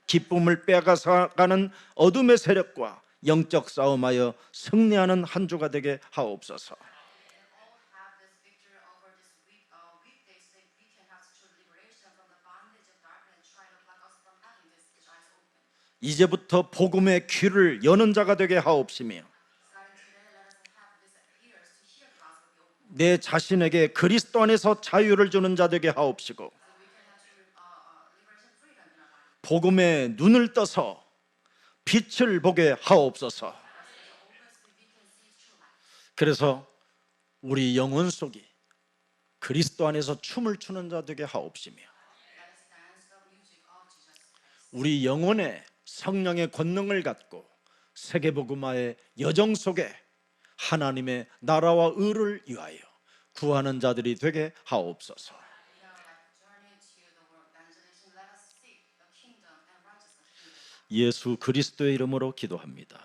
A: 기쁨을 빼앗아가는 어둠의 세력과 영적 싸움하여 승리하는 한 주가 되게 하옵소서.
B: And all have this victory over this weekdays so we can have true liberation from the bondage of darkness and try to block us from having this eyes open.
A: 이제부터 복음의 귀를 여는 자가 되게 하옵시며,
B: Starting today, let us have this ears to hear the gospel be open.
A: 내 자신에게 그리스도 안에서 자유를 주는 자 되게 하옵시고,
B: So we can have true liberation freedom in our life.
A: 복음의 눈을 떠서 빛을 보게 하옵소서.
B: Open so we can see true light.
A: 그래서 우리 영혼 속이 그리스도 안에서 춤을 추는 자 되게 하옵시며,
B: Let us dance the music of Jesus Christ.
A: 우리 영혼에 성령의 권능을 갖고 세계복음화의 여정 속에 하나님의 나라와 의를 위하여 구하는 자들이 되게 하옵소서.
B: In our life journey to the world evangelization, let us seek the kingdom and righteousness.
A: 예수 그리스도의 이름으로 기도합니다.